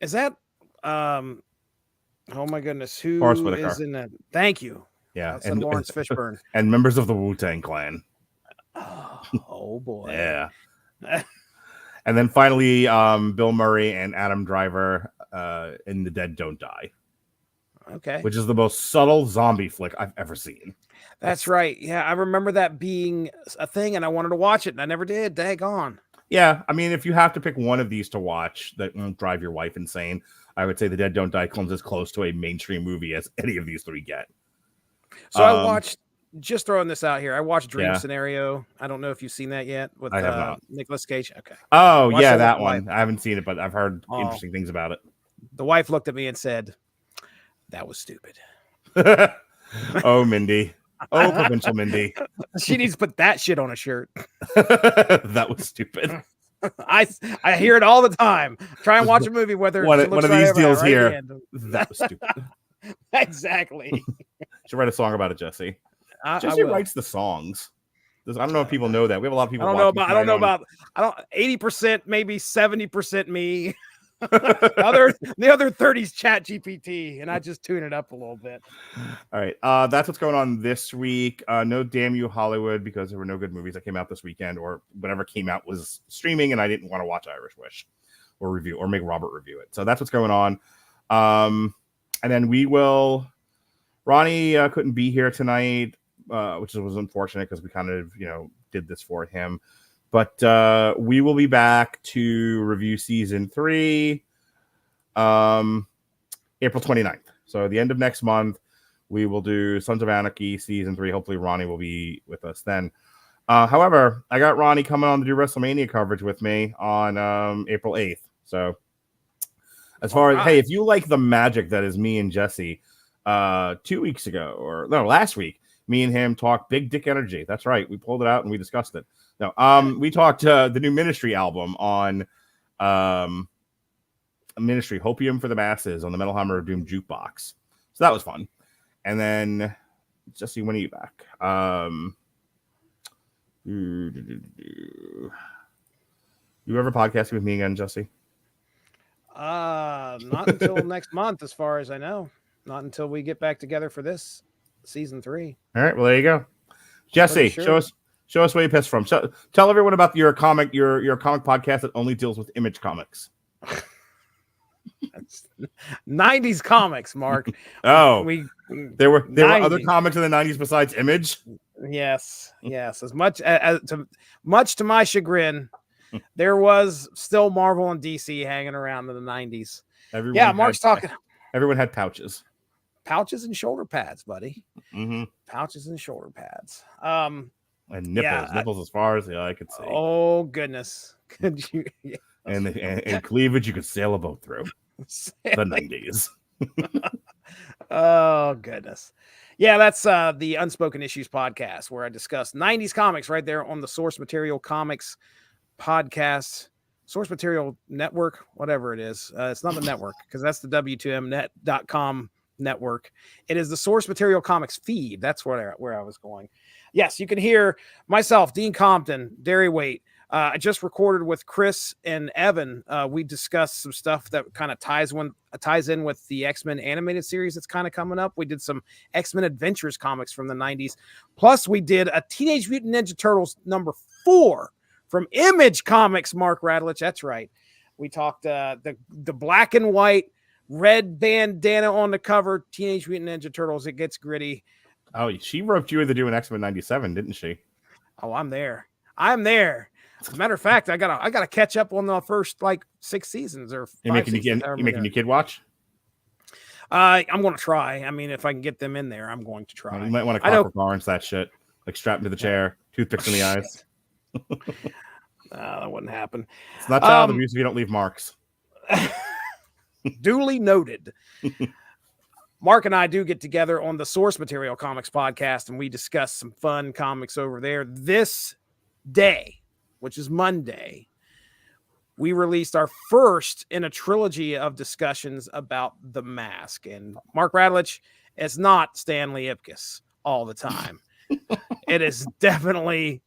Is that oh my goodness, who Forrest Whitaker. is in that? Thank you. Yeah, That's Lawrence Fishburne. And members of the Wu-Tang Clan. Oh boy. Yeah. And then finally, Bill Murray and Adam Driver in The Dead Don't Die. Okay. Which is the most subtle zombie flick I've ever seen. That's right. Yeah, I remember that being a thing, and I wanted to watch it, and I never did. Daggone. Yeah, I mean, if you have to pick one of these to watch that won't drive your wife insane, I would say The Dead Don't Die comes as close to a mainstream movie as any of these three get. So I watched, just throwing this out here, I watched Dream Yeah. Scenario. I don't know if you've seen that yet with I have not. Nicolas Cage. Okay. Oh, Watched yeah, it that with one. my I haven't seen it, but I've heard interesting things about it. The wife looked at me and said, "That was stupid." Oh, Mindy. Oh, provincial Mindy. She needs to put that shit on a shirt. That was stupid. I hear it all the time. Try and watch a movie with her. One she of looks these right over deals right at here. the end. That was stupid. Exactly. Should write a song about it, Jesse. I Jesse will. writes the songs. I don't know if people know that. We have a lot of people. I don't know about 80%, maybe 70% me. the other 30's Chat GPT, and I just tune it up a little bit. All right. That's what's going on this week. No Damn You Hollywood, because there were no good movies that came out this weekend, or whatever came out was streaming, and I didn't want to watch Irish Wish or review or make Robert review it. So that's what's going on. And then Ronnie couldn't be here tonight, which was unfortunate because we kind of, did this for him. But we will be back to review season 3 April 29th. So the end of next month, we will do Sons of Anarchy season 3. Hopefully Ronnie will be with us then. However, I got Ronnie coming on to do WrestleMania coverage with me on April 8th. So as far as, hey, if you like the magic that is me and Jesse, 2 weeks ago, last week, me and him talked Big Dick Energy. That's right. We pulled it out and we discussed it. No, we talked the new Ministry album on Ministry, Hopium for the Masses, on the Metal Hammer of Doom jukebox. So that was fun. And then, Jesse, when are you back? You ever podcasting with me again, Jesse? Not until next month, as far as I know. Not until we get back together for this season 3. All right, well, there you go. Jesse, sure. show us where you pissed from. So, tell everyone about your comic podcast that only deals with Image Comics. 90s comics, Mark. Oh, there were 90s. other comics in the 90s besides Image. Yes. As much to my chagrin, there was still Marvel and DC hanging around in the 90s. Mark's talking. Everyone had pouches and shoulder pads, buddy. Mm-hmm. Pouches and shoulder pads. And nipples as far as the eye could see. Oh goodness! Could you? Yeah. And cleavage you could sail a boat through. The 90s. Oh goodness! Yeah, that's the Unspoken Issues podcast where I discuss 90s comics right there on the Source Material Comics podcast. Source Material Network, whatever it is. It's not the network because that's the W2Mnet.com network. It is the Source Material Comics feed. That's where I was going. Yes, you can hear myself, Dean Compton, Derry Waite. I just recorded with Chris and Evan. We discussed some stuff that kind of ties in with the X-Men animated series that's kind of coming up. We did some X-Men Adventures comics from the 90s. Plus, we did a Teenage Mutant Ninja Turtles number 4 from Image Comics, Mark Radulich. That's right. We talked the black and white, red bandana on the cover, Teenage Mutant Ninja Turtles. It gets gritty. Oh, she roped you into doing X-Men 97, didn't she? Oh, I'm there. As a matter of fact, I gotta catch up on the first 6 seasons or 5 seasons. You making your kid watch? I'm going to try. I mean, if I can get them in there, I'm going to try. You might want to Clockwork Orange that shit, strapped into the chair, toothpicks in the eyes. That wouldn't happen. It's not child abuse if you don't leave marks. Duly noted. Mark and I do get together on the Source Material Comics podcast, and we discuss some fun comics over there. This day, which is Monday, we released our first in a trilogy of discussions about The Mask. And Mark Radulich is not Stanley Ipkiss all the time. It is definitely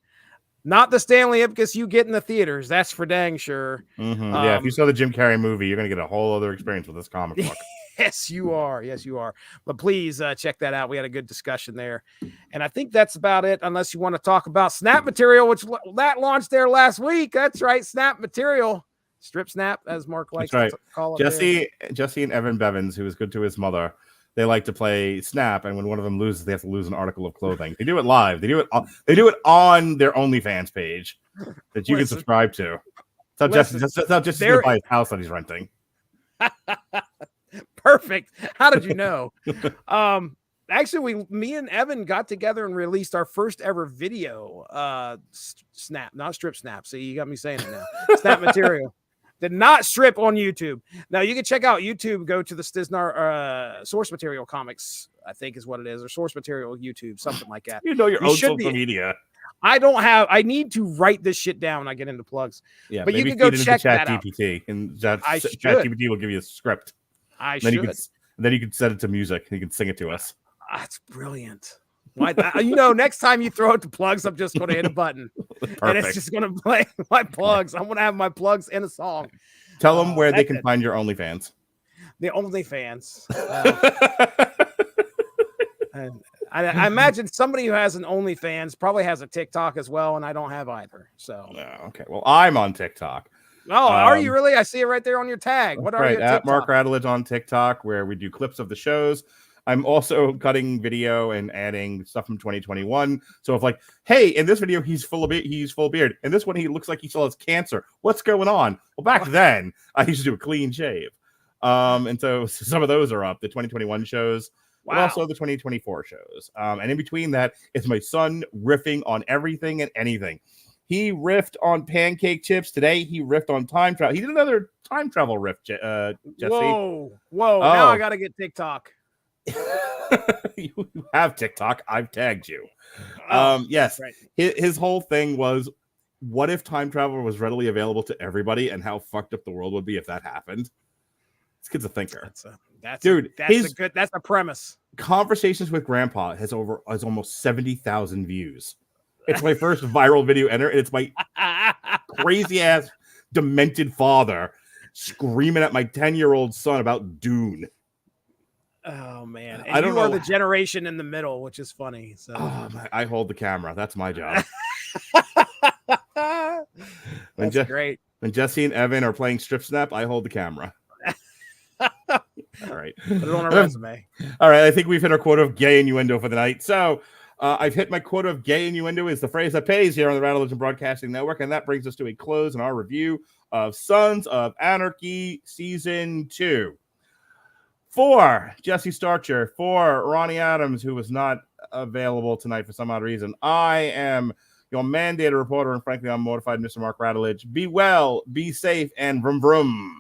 Not the Stanley Ipkiss you get in the theaters. That's for dang sure. Yeah, if you saw the Jim Carrey movie, you're gonna get a whole other experience with this comic book. Yes, you are. Yes, you are. But please check that out. We had a good discussion there. And I think that's about it, unless you want to talk about Snap Material, which that launched there last week. That's right. Snap Material. Strip Snap, as Mark likes to call it. Jesse and Evan Bevins, who is good to his mother, they like to play Snap, and when one of them loses, they have to lose an article of clothing. They do it live. They do it on their OnlyFans page that you can subscribe to. That's how Jesse's going to buy his house that he's renting. Perfect. How did you know? Actually, me and Evan got together and released our first ever video. Snap, not Strip Snap. See, you got me saying it now. Snap Material. Did not strip on YouTube. Now you can check out YouTube. Go to the Stisnar Source Material Comics, I think is what it is, or Source Material YouTube, something like that. You know your own social media. I need to write this shit down when I get into plugs. Yeah, but you can go check that out. GPT, and ChatGPT will give you a script. Then you can set it to music. You can sing it to us. That's brilliant. Why, next time you throw it to plugs, I'm just going to hit a button. And it's just going to play my plugs. I'm going to have my plugs in a song. Tell them where they can find your OnlyFans. The OnlyFans. I imagine somebody who has an OnlyFans probably has a TikTok as well, and I don't have either. So okay. Well, I'm on TikTok. Oh, are you really? I see it right there on your tag. What are you at Mark Radulich on TikTok, where we do clips of the shows. I'm also cutting video and adding stuff from 2021. So if hey, in this video he's full beard. In this one he looks like he still has cancer. What's going on? Well, back then I used to do a clean shave. And so some of those are up. The 2021 shows, but also the 2024 shows. And in between that is my son riffing on everything and anything. He riffed on pancake chips today. He riffed on time travel. He did another time travel riff, Jesse. Whoa. Now I got to get TikTok. You have TikTok. I've tagged you. Yes. Right. His whole thing was, what if time travel was readily available to everybody, and how fucked up the world would be if that happened? This kid's a thinker. That's a premise. Conversations with Grandpa has almost 70,000 views. It's my first viral video ever, and it's my crazy ass demented father screaming at my 10-year-old son about Dune. Oh man! And you are the generation in the middle, which is funny. So I hold the camera. That's my job. That's great. When Jesse and Evan are playing Strip Snap, I hold the camera. All right. Put it on a resume. All right. I think we've hit our quota of gay innuendo for the night. So I've hit my quota of gay innuendo is the phrase that pays here on the Radulich Broadcasting Network, and that brings us to a close in our review of Sons of Anarchy Season 2. For Jesse Starcher, for Ronnie Adams, who was not available tonight for some odd reason, I am your mandated reporter, and frankly, I'm mortified, Mr. Mark Radulich. Be well, be safe, and vroom vroom.